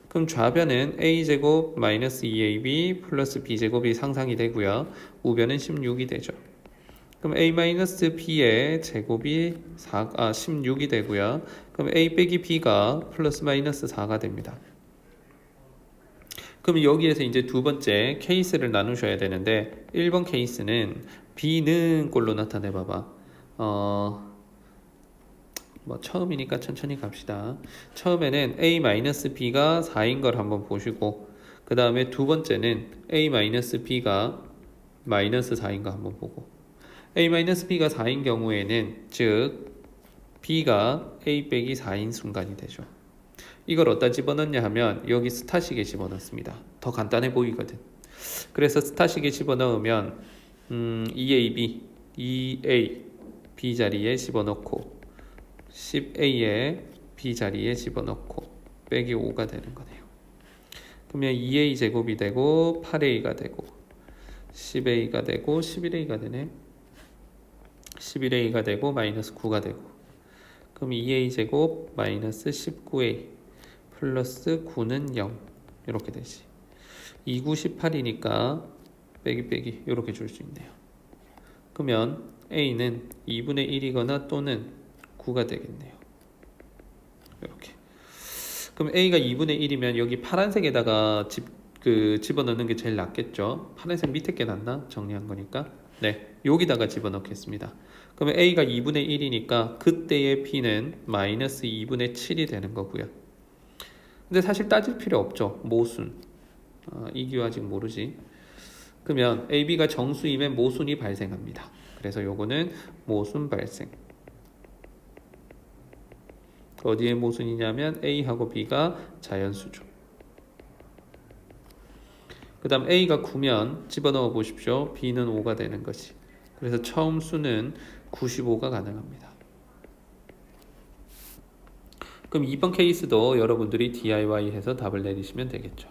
S1: 그럼 좌변은 a제곱 마이너스 2ab 플러스 b제곱이 상상이 되고요. 우변은 16이 되죠. 그럼 a-b의 제곱이 16이 되고요. 그럼 a 빼기 b가 플러스 마이너스 4가 됩니다. 그럼 여기에서 이제 두 번째 케이스를 나누셔야 되는데 1번 케이스는 b는 꼴로 나타내 봐봐. 뭐 처음이니까 천천히 갑시다. 처음에는 a-b가 4인 걸 한번 보시고 그 다음에 두 번째는 a-b가 마이너스 4인 거 한번 보고 a-b가 4인 경우에는 즉 b가 a 빼기 4인 순간이 되죠. 이걸 어디다 집어넣냐 하면 여기 스타식에 집어넣습니다. 더 간단해 보이거든. 그래서 스타식에 집어넣으면 2ab, 2a b 자리에 집어넣고 10a에 b 자리에 집어넣고 빼기 5가 되는 거네요. 그러면 2a 제곱이 되고 8a가 되고 10a가 되고 11a가 되네. 11a가 되고 마이너스 9가 되고 그럼 2a 제곱 마이너스 19a 플러스 9는 0 이렇게 되지. 2, 9, 18이니까 빼기 이렇게 줄 수 있네요. 그러면 a는 2분의 1이거나 또는 9가 되겠네요. 이렇게. 그럼 a가 2분의 1이면 여기 파란색에다가 집어넣는 게 제일 낫겠죠. 파란색 밑에 게 낫나? 정리한 거니까. 네, 여기다가 집어넣겠습니다. 그러면 a가 2분의 1이니까 그때의 b는 마이너스 2분의 7이 되는 거고요. 근데 사실 따질 필요 없죠. 모순. 이규 아직 모르지. 그러면 ab가 정수이면 모순이 발생합니다. 그래서 요거는 모순 발생. 어디에 모순이냐면 a하고 b가 자연수죠. 그 다음 a가 9면 집어넣어 보십시오. b는 5가 되는 거지. 그래서 처음 수는 95가 가능합니다. 그럼 2번 케이스도 여러분들이 DIY 해서 답을 내리시면 되겠죠.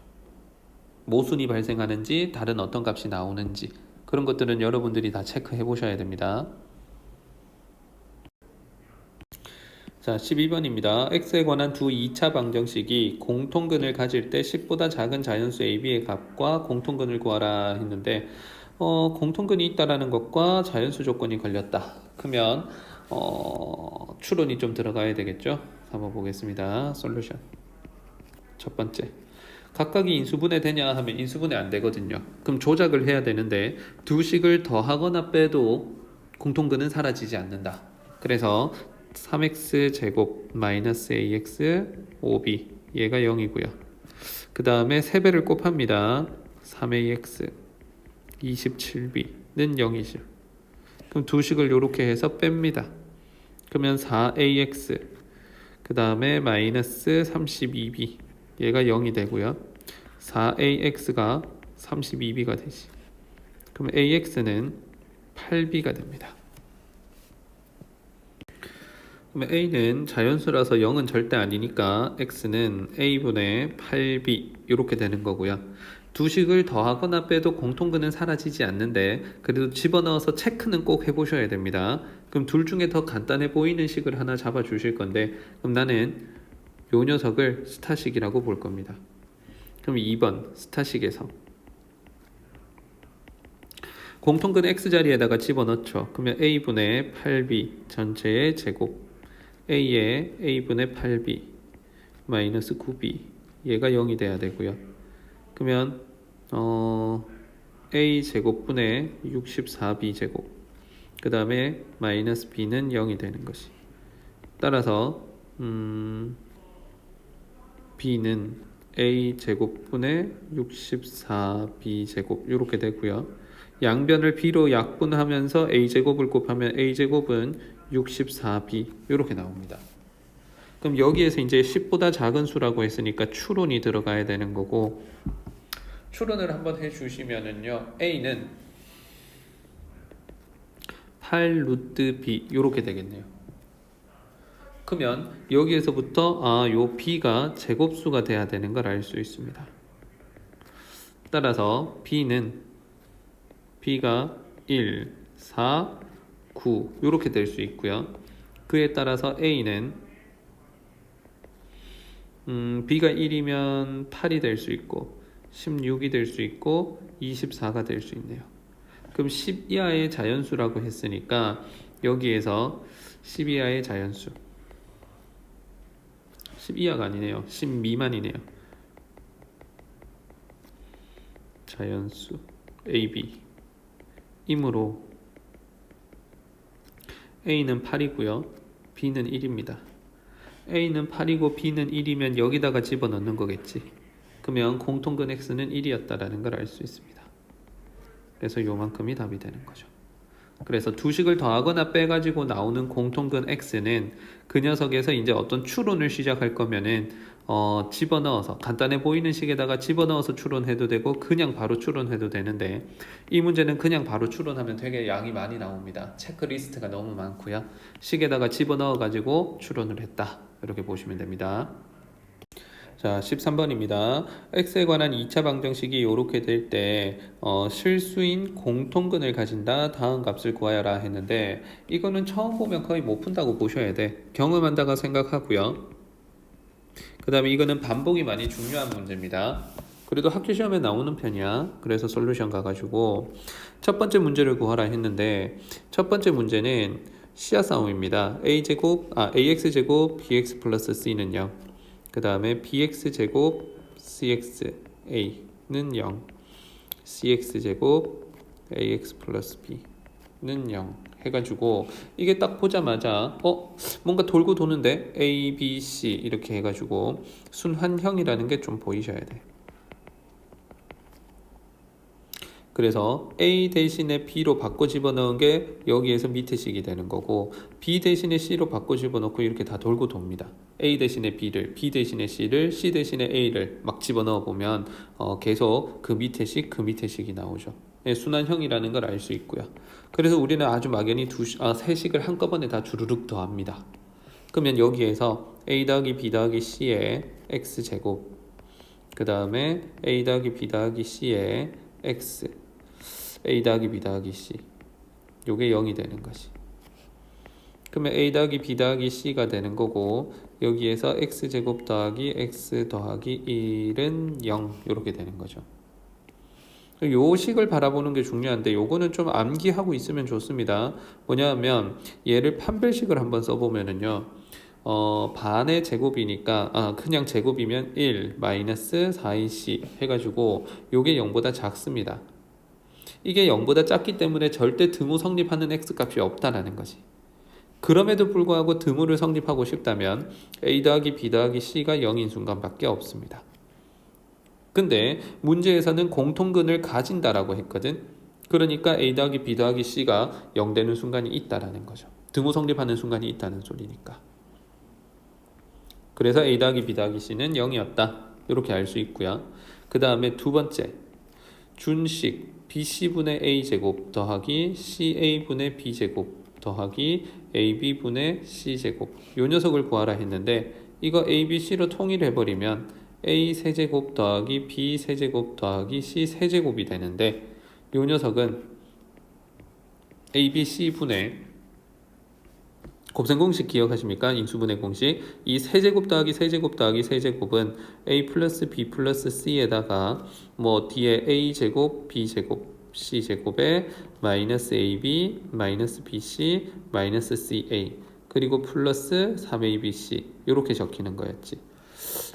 S1: 모순이 발생하는지 다른 어떤 값이 나오는지 그런 것들은 여러분들이 다 체크해 보셔야 됩니다. 자, 12번입니다. x에 관한 두 2차 방정식이 공통근을 가질 때 10보다 작은 자연수 AB의 값과 공통근을 구하라 했는데 공통근이 있다라는 것과 자연수 조건이 걸렸다. 그러면 추론이 좀 들어가야 되겠죠? 한번 보겠습니다. 솔루션. 첫 번째. 각각이 인수분해 되냐 하면 인수분해 안 되거든요. 그럼 조작을 해야 되는데 두 식을 더하거나 빼도 공통근은 사라지지 않는다. 그래서 3x 제곱 마이너스 ax 5b 얘가 0이고요. 그 다음에 3배를 곱합니다. 3ax 27b는 0이죠. 그럼 두 식을 이렇게 해서 뺍니다. 그러면 4ax 그 다음에 마이너스 32b 얘가 0이 되고요. 4ax가 32b가 되지. 그럼 ax는 8b가 됩니다. 그러면 a는 자연수라서 0은 절대 아니니까 x는 a분의 8b 이렇게 되는 거고요. 두 식을 더하거나 빼도 공통근은 사라지지 않는데 그래도 집어넣어서 체크는 꼭 해보셔야 됩니다. 그럼 둘 중에 더 간단해 보이는 식을 하나 잡아 주실 건데 그럼 나는 요 녀석을 스타식이라고 볼 겁니다. 그럼 2번 스타식에서 공통근 x자리에다가 집어넣죠. 그러면 a분의 8b 전체의 제곱 a의 a분의 8b 마이너스 9b 얘가 0이 돼야 되고요. 그러면 a 제곱분의 64b 제곱 그 다음에 마이너스 b는 0이 되는 것이 따라서 b는 a 제곱분의 64b 제곱 이렇게 되고요. 양변을 b로 약분하면서 a 제곱을 곱하면 a 제곱은 64b 이렇게 나옵니다. 그럼 여기에서 이제 10보다 작은 수라고 했으니까 추론이 들어가야 되는 거고 추론을 한번 해주시면은요 a는 8 루트 b 이렇게 되겠네요. 그러면 여기에서부터 요 b가 제곱수가 돼야 되는 걸 알 수 있습니다. 따라서 b가 1, 4, 9 이렇게 될 수 있고요. 그에 따라서 a는 b가 1이면 8이 될 수 있고 16이 될 수 있고 24가 될 수 있네요. 그럼 10 이하의 자연수라고 했으니까 여기에서 10 이하의 자연수 10 이하가 아니네요. 10 미만이네요. 자연수 AB 이므로 A는 8이고요. B는 1입니다. A는 8이고 B는 1이면 여기다가 집어넣는 거겠지. 그러면 공통근 X는 1이었다라는 걸 알 수 있습니다. 그래서 요만큼이 답이 되는 거죠. 그래서 두 식을 더하거나 빼가지고 나오는 공통근 X는 그 녀석에서 이제 어떤 추론을 시작할 거면은 집어넣어서 간단해 보이는 식에다가 집어넣어서 추론해도 되고 그냥 바로 추론해도 되는데 이 문제는 그냥 바로 추론하면 되게 양이 많이 나옵니다. 체크리스트가 너무 많고요. 식에다가 집어넣어 가지고 추론을 했다 이렇게 보시면 됩니다. 자, 13번입니다. x에 관한 2차 방정식이 이렇게 될 때 실수인 공통근을 가진다. 다음 값을 구하여라 했는데 이거는 처음 보면 거의 못 푼다고 보셔야 돼. 경험한다가 생각하고요. 그 다음에 이거는 반복이 많이 중요한 문제입니다. 그래도 학교 시험에 나오는 편이야. 그래서 솔루션 가가지고 첫 번째 문제를 구하라 했는데 첫 번째 문제는 씨앗 싸움입니다. ax제곱 bx 플러스 c는 0. 그 다음에 bx제곱 cxa는 0 cx제곱 ax 플러스 b는 0 해가지고 이게 딱 보자마자 뭔가 돌고 도는데 a, b, c 이렇게 해가지고 순환형이라는 게 좀 보이셔야 돼. 그래서 A 대신에 B로 바꿔 집어넣은 게 여기에서 밑에 식이 되는 거고 B 대신에 C로 바꿔 집어넣고 이렇게 다 돌고 돕니다. A 대신에 B를, B 대신에 C를, C 대신에 A를 막 집어넣어 보면 계속 그 밑에 식이 나오죠. 네, 순환형이라는 걸 알 수 있고요. 그래서 우리는 아주 막연히 세 식을 한꺼번에 다 주르륵 더합니다. 그러면 여기에서 A 더하기 B 더하기 C의 X제곱 그 다음에 A 더하기 B 더하기 C의 X A 더하기 B 더하기 C 요게 0이 되는 것이 그러면 a 더하기 b 더하기 c가 되는 거고 여기에서 x제곱 더하기 x 더하기 1은 0 이렇게 되는 거죠. 요 식을 바라보는 게 중요한데 요거는 좀 암기하고 있으면 좋습니다. 뭐냐면 얘를 판별식을 한번 써보면은요. 반의 제곱이니까 그냥 제곱이면 1 마이너스 4ac 해가지고 요게 0보다 작습니다. 이게 0보다 작기 때문에 절대 등호 성립하는 x값이 없다라는 거지. 그럼에도 불구하고 등호를 성립하고 싶다면 a 더하기 b 더하기 c가 0인 순간밖에 없습니다. 근데 문제에서는 공통근을 가진다라고 했거든. 그러니까 a 더하기 b 더하기 c가 0 되는 순간이 있다라는 거죠. 등호 성립하는 순간이 있다는 소리니까. 그래서 a 더하기 b 더하기 c는 0이었다. 이렇게 알 수 있고요. 그 다음에 두 번째 준식 bc분의 a제곱 더하기 ca분의 b제곱 더하기 ab분의 c제곱 요 녀석을 구하라 했는데 이거 a, b, c로 통일해버리면 a 세제곱 더하기 b 세제곱 더하기 c 세제곱이 되는데 요 녀석은 a, b, c 분의 곱셈 공식 기억하십니까? 인수분해 공식. 이 세제곱 더하기 세제곱 더하기 세제곱은 a 플러스 b 플러스 c에다가 뭐 뒤에 a 제곱 b 제곱 c 제곱에 마이너스 ab 마이너스 bc 마이너스 ca 그리고 플러스 3abc 이렇게 적히는 거였지.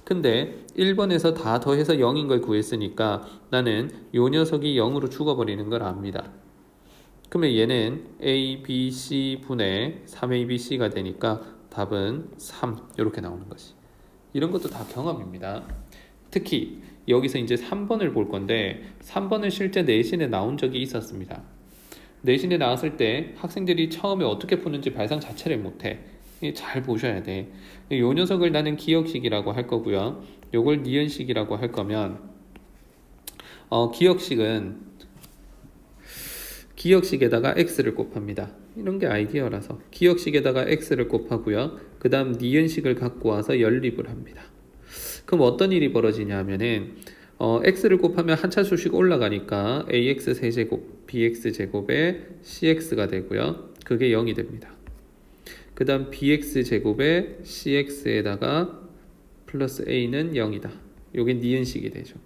S1: 근데 1번에서 다 더해서 0인 걸 구했으니까 나는 요 녀석이 0으로 죽어버리는 걸 압니다. 그러면 얘는 a, b, c 분의 3abc가 되니까 답은 3 이렇게 나오는 거지. 이런 것도 다 경험입니다. 특히 여기서 이제 3번을 볼 건데 3번은 실제 내신에 나온 적이 있었습니다. 내신에 나왔을 때 학생들이 처음에 어떻게 푸는지 발상 자체를 못해. 잘 보셔야 돼. 요 녀석을 나는 기억식이라고 할 거고요. 요걸 니은식이라고 할 거면 기억식에다가 x를 곱합니다. 이런 게 아이디어라서 기억식에다가 x를 곱하고요. 그 다음 니은식을 갖고 와서 연립을 합니다. 그럼 어떤 일이 벌어지냐 하면은 x를 곱하면 한 차수씩 올라가니까 ax 세제곱 bx 제곱에 cx가 되고요. 그게 0이 됩니다. 그 다음 bx 제곱에 cx에다가 플러스 a는 0이다. 요게 니은식이 되죠.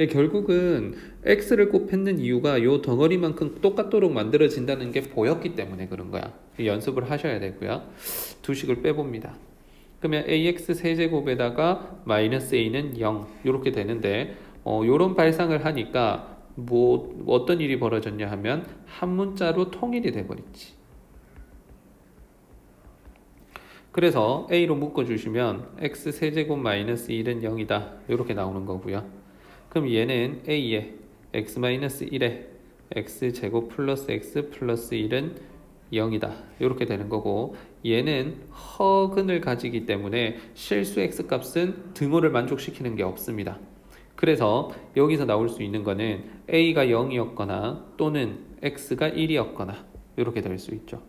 S1: 결국은 x를 곱했는 이유가 요 덩어리만큼 똑같도록 만들어진다는 게 보였기 때문에 그런 거야. 연습을 하셔야 되고요. 두 식을 빼봅니다. 그러면 ax 세제곱에다가 마이너스 a는 0 이렇게 되는데 요런 발상을 하니까 뭐 어떤 일이 벌어졌냐 하면 한 문자로 통일이 돼버렸지. 그래서 a로 묶어주시면 x 세제곱 마이너스 1은 0이다 이렇게 나오는 거고요. 그럼 얘는 a에 x-1에 x제곱 플러스 x 플러스 1은 0이다 이렇게 되는 거고 얘는 허근을 가지기 때문에 실수 x값은 등호를 만족시키는 게 없습니다. 그래서 여기서 나올 수 있는 거는 a가 0이었거나 또는 x가 1이었거나 이렇게 될 수 있죠.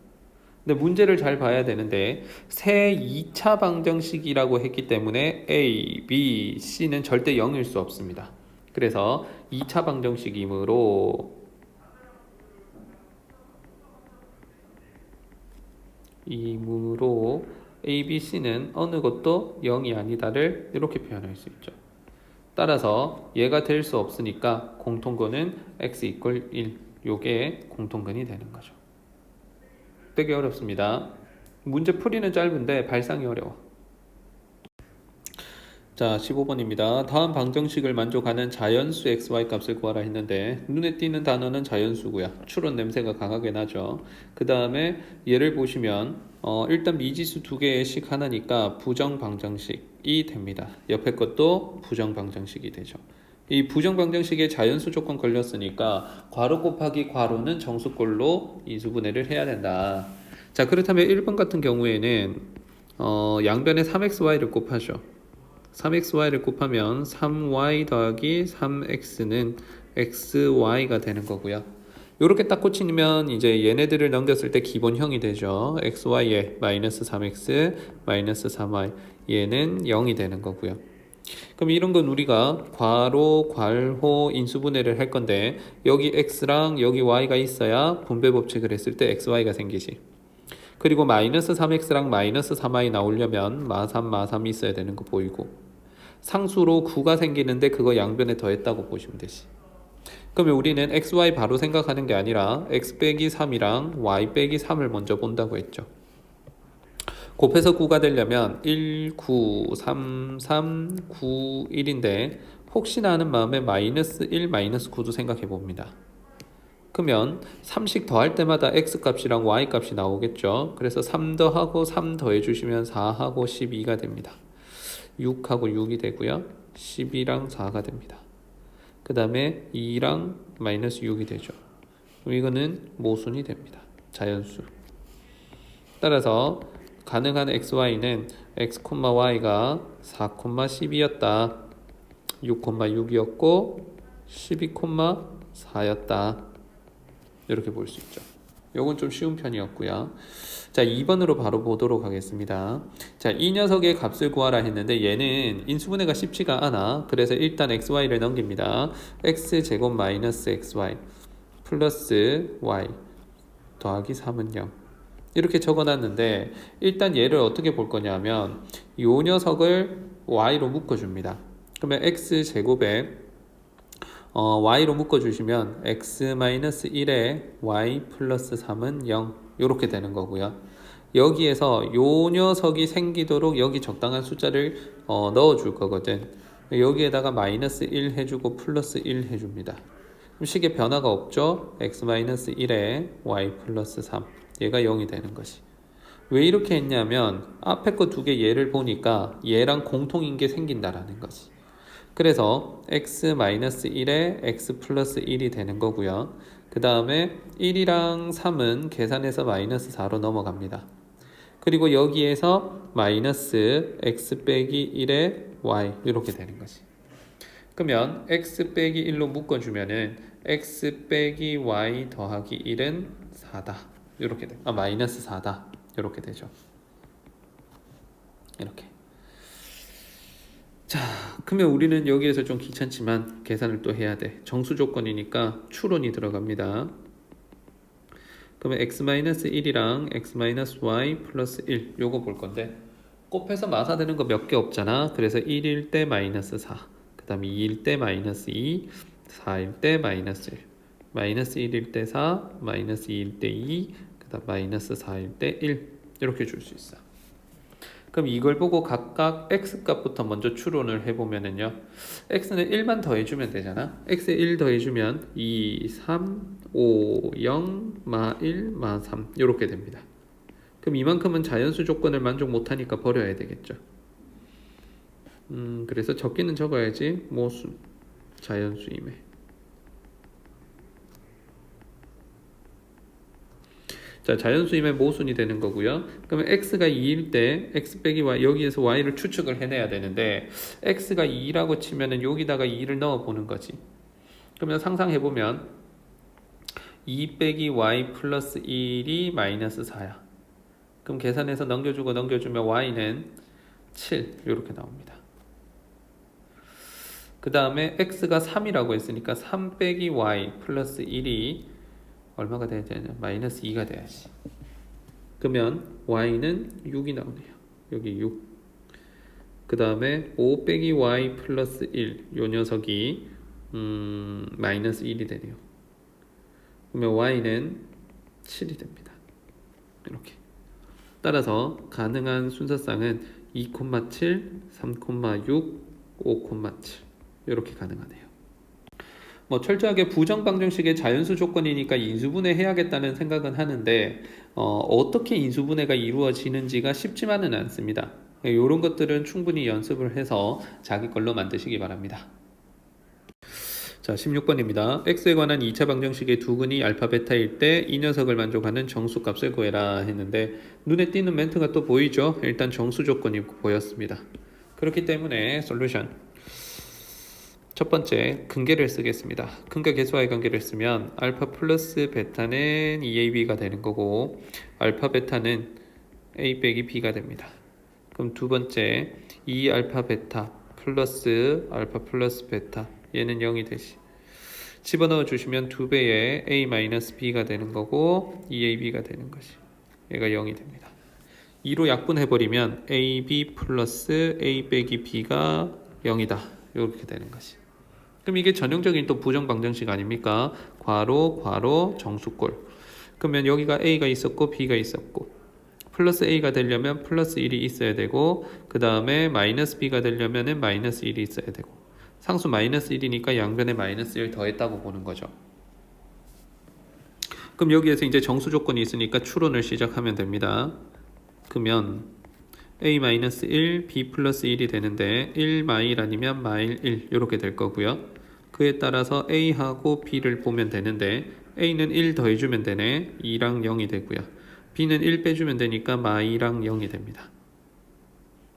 S1: 근데 문제를 잘 봐야 되는데 새 2차 방정식이라고 했기 때문에 a, b, c는 절대 0일 수 없습니다. 그래서 2차 방정식이므로 a, b, c는 어느 것도 0이 아니다를 이렇게 표현할 수 있죠. 따라서 얘가 될 수 없으니까 공통근은 x = 1 요게 공통근이 되는 거죠. 되게 어렵습니다. 문제 풀이는 짧은데 발상이 어려워. 자, 15번입니다. 다음 방정식을 만족하는 자연수 xy 값을 구하라 했는데 눈에 띄는 단어는 자연수고요. 추론 냄새가 강하게 나죠. 그 다음에 얘를 보시면 일단 미지수 두 개의 식 하나니까 부정방정식이 됩니다. 옆에 것도 부정방정식이 되죠. 이 부정방정식에 자연수 조건 걸렸으니까 괄호 곱하기 괄호는 정수꼴로 이수분해를 해야 된다. 자, 그렇다면 1번 같은 경우에는 양변에 3xy를 곱하죠. 3xy를 곱하면 3y 더하기 3x는 xy가 되는 거고요. 이렇게 딱 꽂히면 이제 얘네들을 넘겼을 때 기본형이 되죠. xy에 마이너스 3x 마이너스 3y 얘는 0이 되는 거고요. 그럼 이런 건 우리가 괄호, 괄호, 인수분해를 할 건데 여기 x랑 여기 y가 있어야 분배 법칙을 했을 때 xy가 생기지. 그리고 마이너스 3x랑 마이너스 3y 나오려면 마3 마3 있어야 되는 거 보이고, 상수로 9가 생기는데 그거 양변에 더했다고 보시면 되지. 그러면 우리는 xy 바로 생각하는 게 아니라 x 빼기 3이랑 y 빼기 3을 먼저 본다고 했죠. 곱해서 9가 되려면 1, 9, 3, 3, 9, 1인데 혹시나 하는 마음에 마이너스 1, 마이너스 9도 생각해 봅니다. 그러면 3씩 더할 때마다 x값이랑 y값이 나오겠죠. 그래서 3 더하고 3 더해주시면 4하고 12가 됩니다. 6하고 6이 되고요. 12랑 4가 됩니다. 그 다음에 2랑 마이너스 6이 되죠. 그럼 이거는 모순이 됩니다. 자연수. 따라서 가능한 xy는 x, y가 4, 12였다. 6, 6이었고 12, 4였다. 이렇게 볼 수 있죠. 요건 좀 쉬운 편이었고요. 자, 2번으로 바로 보도록 하겠습니다. 자, 이 녀석의 값을 구하라 했는데 얘는 인수분해가 쉽지가 않아. 그래서 일단 xy를 넘깁니다. x제곱 마이너스 xy 플러스 y 더하기 3은 0 이렇게 적어놨는데 일단 얘를 어떻게 볼 거냐면 이 녀석을 y로 묶어줍니다. 그러면 x제곱에 y로 묶어주시면 x-1에 y 플러스 3은 0 이렇게 되는 거고요. 여기에서 요 녀석이 생기도록 여기 적당한 숫자를 넣어줄 거거든. 여기에다가 마이너스 1 해주고 플러스 1 해줍니다. 그럼 식의 변화가 없죠. x-1에 y 플러스 3 얘가 0이 되는 것이. 왜 이렇게 했냐면 앞에 거 두 개 얘를 보니까 얘랑 공통인 게 생긴다라는 거지. 그래서 x-1에 x 플러스 1이 되는 거고요. 그 다음에 1이랑 3은 계산해서 마이너스 4로 넘어갑니다. 그리고 여기에서 마이너스 x 빼기 1에 y 이렇게 되는 거지. 그러면 x 빼기 1로 묶어주면은 x 빼기 y 더하기 1은 4다. 이렇게 돼. 마이너스 4다. 이렇게 되죠. 이렇게. 자, 그러면 우리는 여기에서 좀 귀찮지만 계산을 또 해야 돼. 정수 조건이니까 추론이 들어갑니다. 그러면 x-1이랑 x-y 플러스 1 요거 볼 건데 곱해서 마사되는 거 몇 개 없잖아. 그래서 1일 때 마이너스 4, 그 다음에 2일 때 마이너스 2, 4일 때 마이너스 1, 마이너스 1일 때 4, 마이너스 2일 때 2, 그 다음 마이너스 4일 때 1 이렇게 줄 수 있어. 그럼 이걸 보고 각각 x값부터 먼저 추론을 해보면은요. x는 1만 더해주면 되잖아. x에 1 더해주면 2, 3, 5, 0, 마 1, 마 3 이렇게 됩니다. 그럼 이만큼은 자연수 조건을 만족 못하니까 버려야 되겠죠. 그래서 적기는 적어야지. 모순, 자연수임에. 자, 자연수임의 모순이 되는 거고요. 그러면 x가 2일 때 x 빼기 y 여기에서 y를 추측을 해내야 되는데 x가 2라고 치면은 여기다가 2를 넣어 보는 거지. 그러면 상상해 보면 2 빼기 y 플러스 1이 마이너스 4야. 그럼 계산해서 넘겨주고 넘겨주면 y는 7 이렇게 나옵니다. 그 다음에 x가 3이라고 했으니까 3 빼기 y 플러스 1이 얼마가 돼야 되냐? 마이너스 2가 돼야지. 그러면 y는 6이 나오네요. 여기 6. 그 다음에 5 빼기 y 플러스 1. 요 녀석이 마이너스 1이 되네요. 그러면 y는 7이 됩니다. 이렇게. 따라서 가능한 순서쌍은 2,7, 3,6, 5,7 이렇게 가능하네요. 뭐 철저하게 부정 방정식의 자연수 조건이니까 인수분해 해야겠다는 생각은 하는데 어떻게 인수분해가 이루어지는지가 쉽지만은 않습니다. 이런 것들은 충분히 연습을 해서 자기 걸로 만드시기 바랍니다. 자, 16번입니다. x에 관한 2차 방정식의 두 근이 알파 베타일 때 이 녀석을 만족하는 정수값을 구해라 했는데 눈에 띄는 멘트가 또 보이죠? 일단 정수 조건이 보였습니다. 그렇기 때문에 솔루션 첫 번째, 근계를 쓰겠습니다. 근과 계수와의 관계를 쓰면 알파 플러스 베타는 2ab가 되는 거고 알파 베타는 a 빼기 b가 됩니다. 그럼 두 번째, 2알파 베타 플러스 알파 플러스 베타 얘는 0이 되시. 집어넣어 주시면 2배의 a 마이너스 b가 되는 거고 2ab가 되는 것이. 얘가 0이 됩니다. 2로 약분해버리면 AB 플러스 A 빼기 B가 0이다. 이렇게 되는 거지. 그럼 이게 전형적인 또 부정 방정식 아닙니까? 괄호 정수꼴. 그러면 여기가 A가 있었고 B가 있었고 플러스 A가 되려면 플러스 1이 있어야 되고 그 다음에 마이너스 B가 되려면 마이너스 1이 있어야 되고 상수 마이너스 1이니까 양변에 마이너스 1 더했다고 보는 거죠. 그럼 여기에서 이제 정수 조건이 있으니까 추론을 시작하면 됩니다. 그러면 A-1, B 플러스 1이 되는데 1 마일 아니면 마일 1 이렇게 될 거고요. 그에 따라서 A하고 B를 보면 되는데 A는 1 더해주면 되네. 2랑 0이 되고요. B는 1 빼주면 되니까 마이랑 0이 됩니다.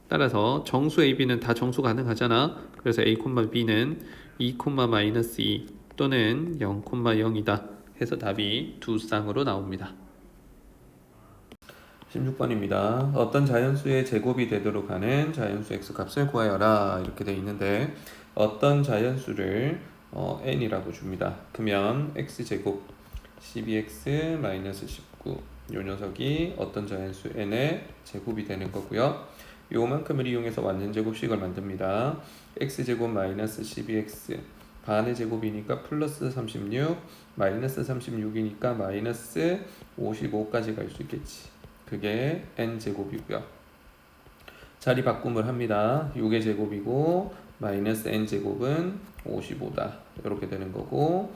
S1: 따라서 정수 AB는 다 정수 가능하잖아. 그래서 A, B는 2, 마이너스 2 또는 0, 0이다. 해서 답이 두 쌍으로 나옵니다. 16번입니다. 어떤 자연수의 제곱이 되도록 하는 자연수 x값을 구하여라 이렇게 되어 있는데 어떤 자연수를 n이라고 줍니다. 그러면 x제곱 12x-19 요 녀석이 어떤 자연수 n의 제곱이 되는 거고요. 요만큼을 이용해서 완전제곱식을 만듭니다. x제곱 마이너스 12x 반의 제곱이니까 플러스 36 마이너스 36이니까 마이너스 55까지 갈 수 있겠지. 그게 n제곱이고요. 자리 바꿈을 합니다. 6의 제곱이고 마이너스 n제곱은 55다. 이렇게 되는 거고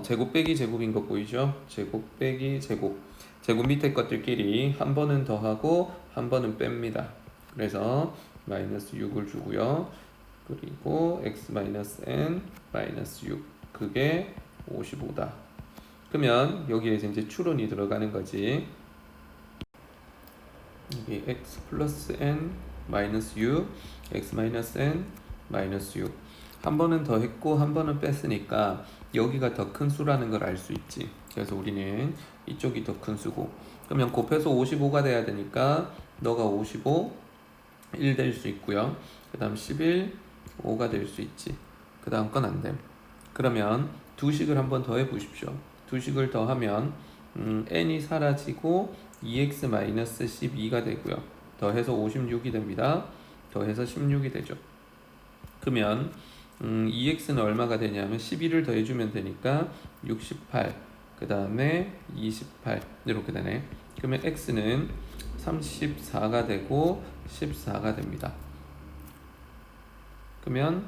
S1: 제곱 빼기 제곱인 거 보이죠? 제곱 빼기 제곱. 제곱 밑에 것들끼리 한 번은 더하고 한 번은 뺍니다. 그래서 마이너스 6을 주고요. 그리고 x 마이너스 n 마이너스 6 그게 55다. 그러면 여기에서 이제 추론이 들어가는 거지. 여기 x 플러스 n 마이너스 6 x 마이너스 n 마이너스 6 한 번은 더 했고 한 번은 뺐으니까 여기가 더 큰 수라는 걸 알 수 있지. 그래서 우리는 이쪽이 더 큰 수고 그러면 곱해서 55가 돼야 되니까 너가 55 1 될 수 있고요. 그 다음 11 5가 될 수 있지. 그 다음 건 안 됨. 그러면 두 식을 한번 더 해보십시오. 두 식을 더하면 n이 사라지고 2x-12가 되고요. 더해서 56이 됩니다. 더해서 16이 되죠. 그러면 2x는 얼마가 되냐면 11을 더해주면 되니까 68, 그 다음에 28 이렇게 되네. 그러면 x는 34가 되고 14가 됩니다. 그러면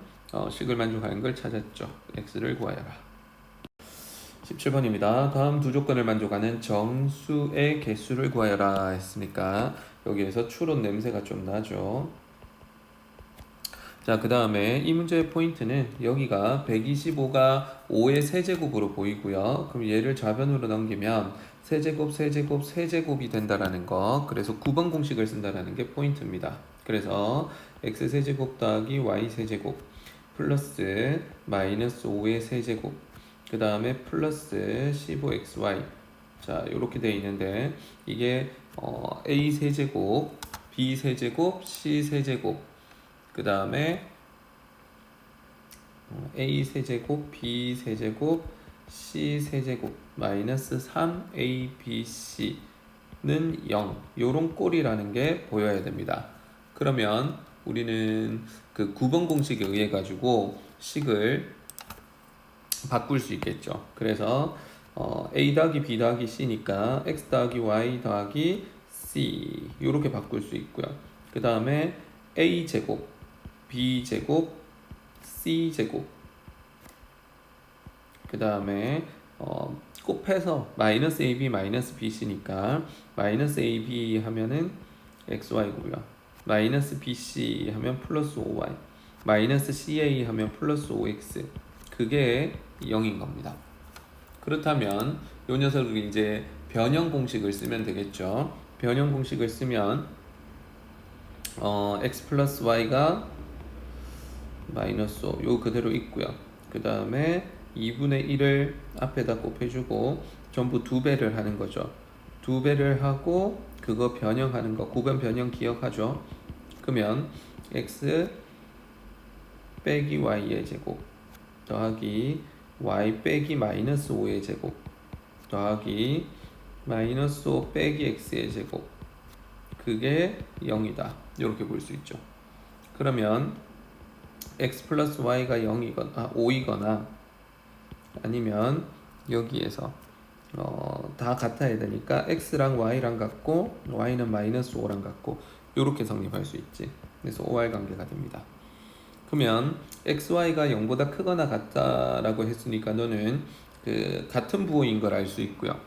S1: 식을 만족하는 걸 찾았죠. x를 구하여라. 17번입니다. 다음 두 조건을 만족하는 정수의 개수를 구하여라 했으니까 여기에서 추론 냄새가 좀 나죠. 자, 그 다음에 이 문제의 포인트는 여기가 125가 5의 세제곱으로 보이고요. 그럼 얘를 좌변으로 넘기면 세제곱이 된다라는 거. 그래서 9번 공식을 쓴다라는 게 포인트입니다. 그래서 x세제곱 더하기 y세제곱 플러스 마이너스 5의 세제곱 그 다음에 플러스 15xy 자 이렇게 되어 있는데 이게 a 세제곱 b 세제곱 c 세제곱 그 다음에 a 세제곱 b 세제곱 c 세제곱 마이너스 3abc는 0 요런 꼴이라는 게 보여야 됩니다. 그러면 우리는 그 9번 공식에 의해 가지고 식을 바꿀 수 있겠죠. 그래서 a 더하기 b 더하기 c니까 x 더하기 y 더하기 c 이렇게 바꿀 수 있고요. 그 다음에 a 제곱, b 제곱, c 제곱. 그 다음에 곱해서 마이너스 ab 마이너스 bc니까 마이너스 ab 하면은 xy고요. 마이너스 bc 하면 플러스 5y, 마이너스 ca 하면 플러스 5x. 그게 0인 겁니다. 그렇다면 이 녀석을 이제 변형 공식을 쓰면 되겠죠. 변형 공식을 쓰면 x 플러스 y가 마이너스 5 요 그대로 있고요. 그 다음에 2분의 1을 앞에다 곱해주고 전부 2배를 하는 거죠. 2배를 하고 그거 변형하는 거 9번 변형 기억하죠. 그러면 x 빼기 y의 제곱 더하기 y 빼기 마이너스 5의 제곱 더하기 마이너스 5 빼기 x의 제곱 그게 0이다 이렇게 볼 수 있죠. 그러면 x 플러스 y가 0이거나 5이거나 아니면 여기에서 다 같아야 되니까 x랑 y랑 같고 y는 마이너스 5랑 같고 이렇게 성립할 수 있지. 그래서 OR 관계가 됩니다. 그러면 xy가 0보다 크거나 같다라고 했으니까 너는 그 같은 부호인 걸 알 수 있고요.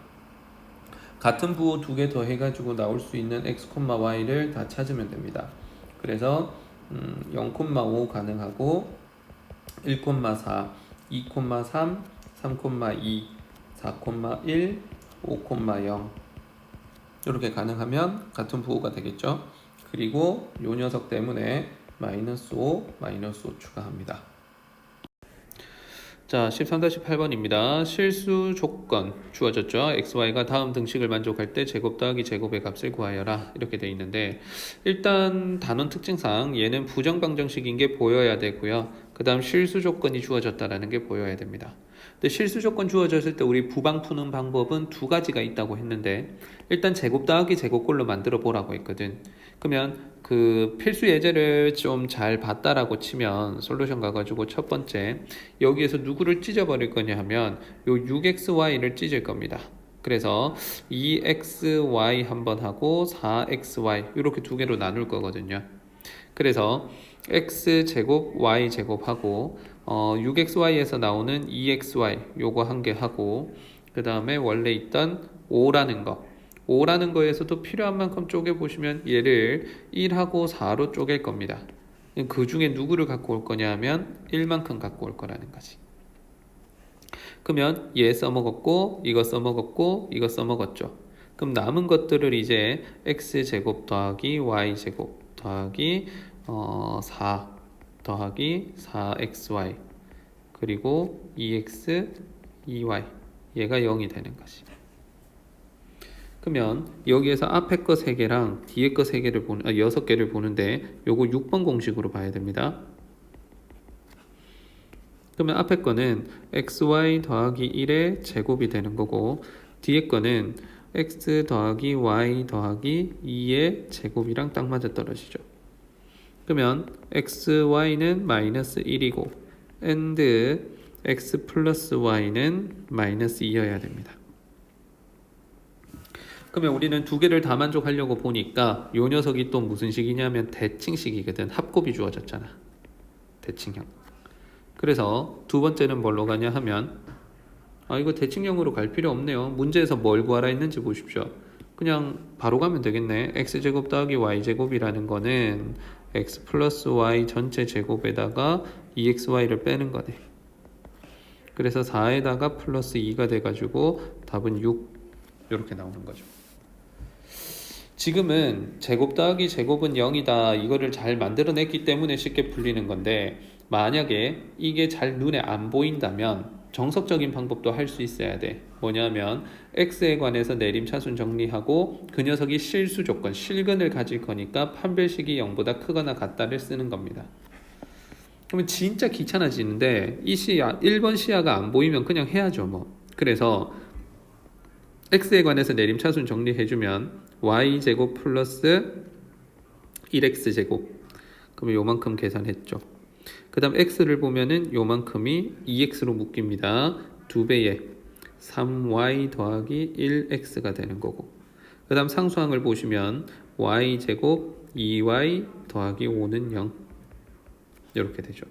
S1: 같은 부호 두 개 더 해가지고 나올 수 있는 x, y를 다 찾으면 됩니다. 그래서 0,5 가능하고 1,4, 2,3, 3,2, 4,1, 5,0 이렇게 가능하면 같은 부호가 되겠죠. 그리고 요 녀석 때문에 마이너스 5 추가합니다. 자, 13-8번입니다. 실수 조건 주어졌죠. xy가 다음 등식을 만족할 때 제곱 더하기 제곱의 값을 구하여라 이렇게 돼 있는데, 일단 단원 특징상 얘는 부정방정식인 게 보여야 되고요. 그 다음 실수 조건이 주어졌다라는 게 보여야 됩니다. 근데 실수 조건 주어졌을 때 우리 부방 푸는 방법은 두 가지가 있다고 했는데, 일단 제곱 더하기 제곱꼴로 만들어 보라고 했거든. 그러면 그 필수 예제를 좀 잘 봤다라고 치면 솔루션 가가지고 첫 번째 여기에서 누구를 찢어버릴 거냐 하면 요 6xy를 찢을 겁니다. 그래서 2xy 한번 하고 4xy 이렇게 두 개로 나눌 거거든요. 그래서 x제곱 y제곱 하고 6xy에서 나오는 2xy 요거 한 개 하고, 그 다음에 원래 있던 5라는 거에서도 필요한 만큼 쪼개보시면 얘를 1하고 4로 쪼갤 겁니다. 그 중에 누구를 갖고 올 거냐 하면 1만큼 갖고 올 거라는 거지. 그러면 얘 써먹었고 이거 써먹었고 이거 써먹었죠. 그럼 남은 것들을 이제 x제곱 더하기 y제곱 더하기 4 더하기 4xy 그리고 2x 2y 얘가 0이 되는 것이. 그러면 여기에서 앞에 거 3개랑 뒤에 거 3개를 6개를 보는데 요거 6번 공식으로 봐야 됩니다. 그러면 앞에 거는 xy 더하기 1의 제곱이 되는 거고, 뒤에 거는 x 더하기 y 더하기 2의 제곱이랑 딱 맞아 떨어지죠. 그러면 xy는 마이너스 1이고 and x 플러스 y는 마이너스 2여야 됩니다. 그러면 우리는 두 개를 다 만족하려고 보니까 요 녀석이 또 무슨 식이냐면 대칭식이거든. 합곱이 주어졌잖아. 대칭형. 그래서 두 번째는 뭘로 가냐 하면 이거 대칭형으로 갈 필요 없네요. 문제에서 뭘 구하라 했는지 보십시오. 그냥 바로 가면 되겠네. x제곱 더하기 y제곱이라는 거는 x 플러스 y 전체 제곱에다가 2xy를 빼는 거네. 그래서 4에다가 플러스 2가 돼가지고 답은 6 이렇게 나오는 거죠. 지금은 제곱 더하기 제곱은 0이다 이거를 잘 만들어냈기 때문에 쉽게 풀리는 건데, 만약에 이게 잘 눈에 안 보인다면 정석적인 방법도 할 수 있어야 돼. 뭐냐면 x에 관해서 내림차순 정리하고 그 녀석이 실수 조건, 실근을 가질 거니까 판별식이 0보다 크거나 같다를 쓰는 겁니다. 그러면 진짜 귀찮아지는데 이 시야 1번 시야가 안 보이면 그냥 해야죠 뭐. 그래서 x에 관해서 내림차순 정리해주면 y제곱 플러스 1x제곱 그러면 요만큼 계산했죠. 그 다음 x를 보면은 요만큼이 2x로 묶입니다. 2배에 3y 더하기 1x가 되는 거고, 그 다음 상수항을 보시면 y제곱 2y 더하기 5는 0 이렇게 되죠.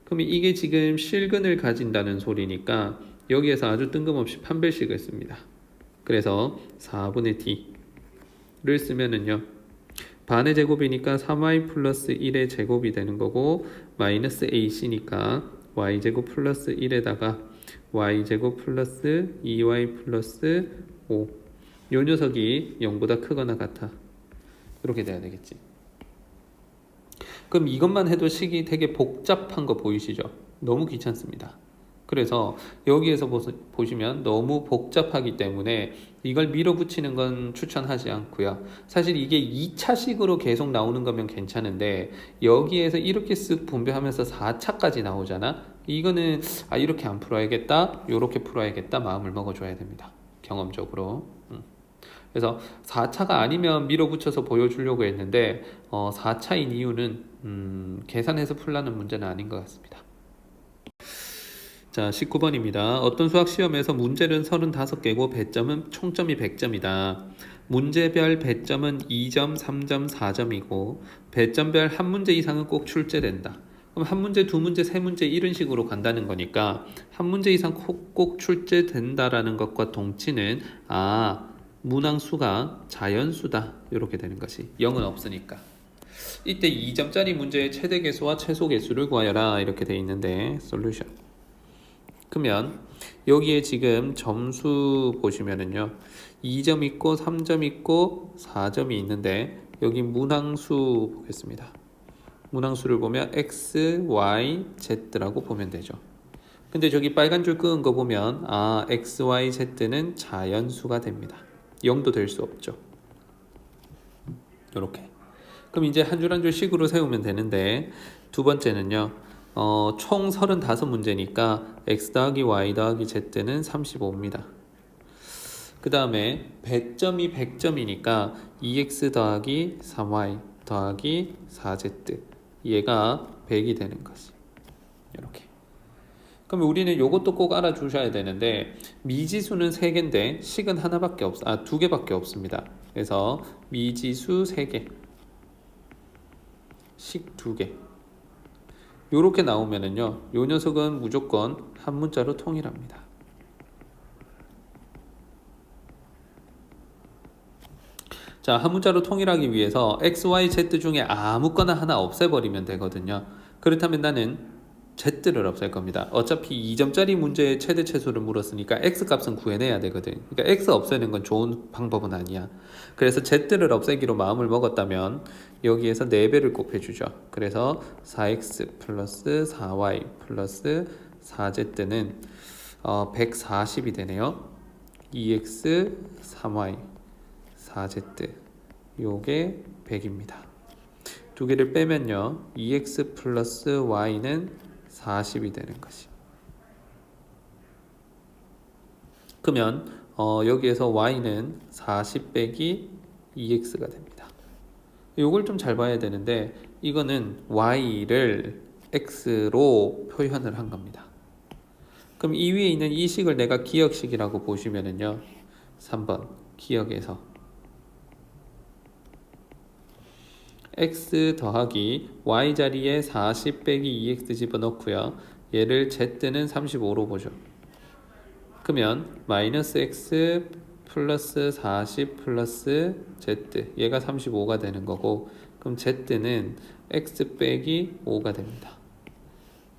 S1: 그러면 이게 지금 실근을 가진다는 소리니까 여기에서 아주 뜬금없이 판별식을 씁니다. 그래서 4분의 d를 쓰면은요, 반의 제곱이니까 3y 플러스 1의 제곱이 되는 거고, 마이너스 ac니까 y제곱 플러스 1에다가 y제곱 플러스 2y 플러스 5. 요 녀석이 0보다 크거나 같아. 이렇게 돼야 되겠지. 그럼 이것만 해도 식이 되게 복잡한 거 보이시죠? 너무 귀찮습니다. 그래서 여기에서 보시면 너무 복잡하기 때문에 이걸 밀어붙이는 건 추천하지 않고요. 사실 이게 2차식으로 계속 나오는 거면 괜찮은데 여기에서 이렇게 쓱 분배하면서 4차까지 나오잖아. 이거는 이렇게 안 풀어야겠다, 이렇게 풀어야겠다 마음을 먹어줘야 됩니다. 경험적으로. 그래서 4차가 아니면 밀어붙여서 보여주려고 했는데 4차인 이유는 계산해서 풀라는 문제는 아닌 것 같습니다. 자, 19번입니다. 어떤 수학 시험에서 문제는 35개고 배점은 총점이 100점이다. 문제별 배점은 2점, 3점, 4점이고 배점별 한 문제 이상은 꼭 출제된다. 그럼 한 문제, 두 문제, 세 문제 이런 식으로 간다는 거니까 한 문제 이상 꼭 출제된다라는 것과 동치는 문항수가 자연수다. 이렇게 되는 것이 0은 없으니까. 이때 2점짜리 문제의 최대 개수와 최소 개수를 구하여라 이렇게 돼 있는데 솔루션. 그러면 여기에 지금 점수 보시면은요 2점 있고 3점 있고 4점이 있는데 여기 문항수 보겠습니다. 문항수를 보면 x, y, z라고 보면 되죠. 근데 저기 빨간 줄 끄은 거 보면 x, y, z는 자연수가 됩니다. 0도 될 수 없죠. 이렇게. 그럼 이제 한 줄 한 줄 식으로 세우면 되는데 두 번째는요 총 35문제니까 x 더하기 y 더하기 z는 35입니다. 그 다음에 배점이 100점이니까 2x 더하기 3y 더하기 4z 얘가 100이 되는 것이 이렇게. 그럼 우리는 요것도 꼭 알아주셔야 되는데 미지수는 3개인데 식은 하나밖에 없, 2개밖에 없습니다. 그래서 미지수 3개, 식 2개 요렇게 나오면은요 요 녀석은 무조건 한 문자로 통일합니다. 자, 한 문자로 통일하기 위해서 x, y, z 중에 아무거나 하나 없애버리면 되거든요. 그렇다면 나는 z를 없앨 겁니다. 어차피 2점짜리 문제의 최대 최소를 물었으니까 x 값은 구해내야 되거든. 그러니까 x 없애는 건 좋은 방법은 아니야. 그래서 z를 없애기로 마음을 먹었다면 여기에서 4배를 곱해주죠. 그래서 4x 플러스 4y 플러스 4z는 140이 되네요. 2x 3y 4z 요게 100입니다. 두 개를 빼면요 2x 플러스 y는 40이 되는 것이. 그러면 여기에서 y는 40 빼기 2x가 됩니다. 요걸 좀 잘 봐야 되는데 이거는 y를 x로 표현을 한 겁니다. 그럼 이 위에 있는 이 식을 내가 기억식이라고 보시면은요 3번 기억에서 x 더하기 y 자리에 40 빼기 2x 집어넣고요. 얘를 z는 35로 보죠. 그러면 마이너스 x 플러스 40 플러스 z 얘가 35가 되는 거고 그럼 z는 x 빼기 5가 됩니다.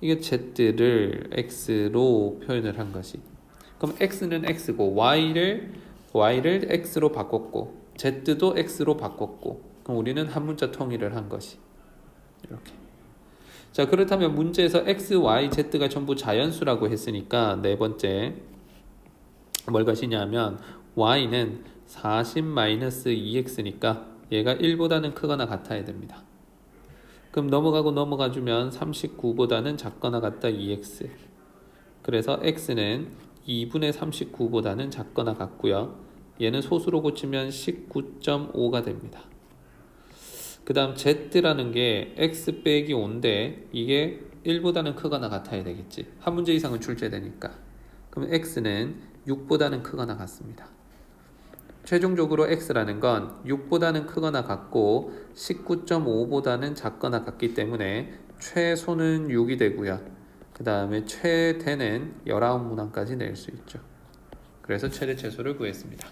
S1: 이게 z를 x로 표현을 한 것이. 그럼 x는 x고 y를 x로 바꿨고 z도 x로 바꿨고 그럼 우리는 한 문자 통일을 한 것이 이렇게. 자, 그렇다면 문제에서 x, y, z가 전부 자연수라고 했으니까 네 번째 뭘 가시냐면 y는 40-2x니까 얘가 1보다는 크거나 같아야 됩니다. 그럼 넘어가주면 39보다는 작거나 같다 2x. 그래서 x는 2분의 39보다는 작거나 같고요. 얘는 소수로 고치면 19.5가 됩니다. 그 다음 z라는 게 x 빼기 5인데 이게 1보다는 크거나 같아야 되겠지. 한 문제 이상은 출제되니까. 그럼 x는 6보다는 크거나 같습니다. 최종적으로 x라는 건 6보다는 크거나 같고 19.5보다는 작거나 같기 때문에 최소는 6이 되고요. 그 다음에 최대는 19문항까지 낼 수 있죠. 그래서 최대 최소를 구했습니다.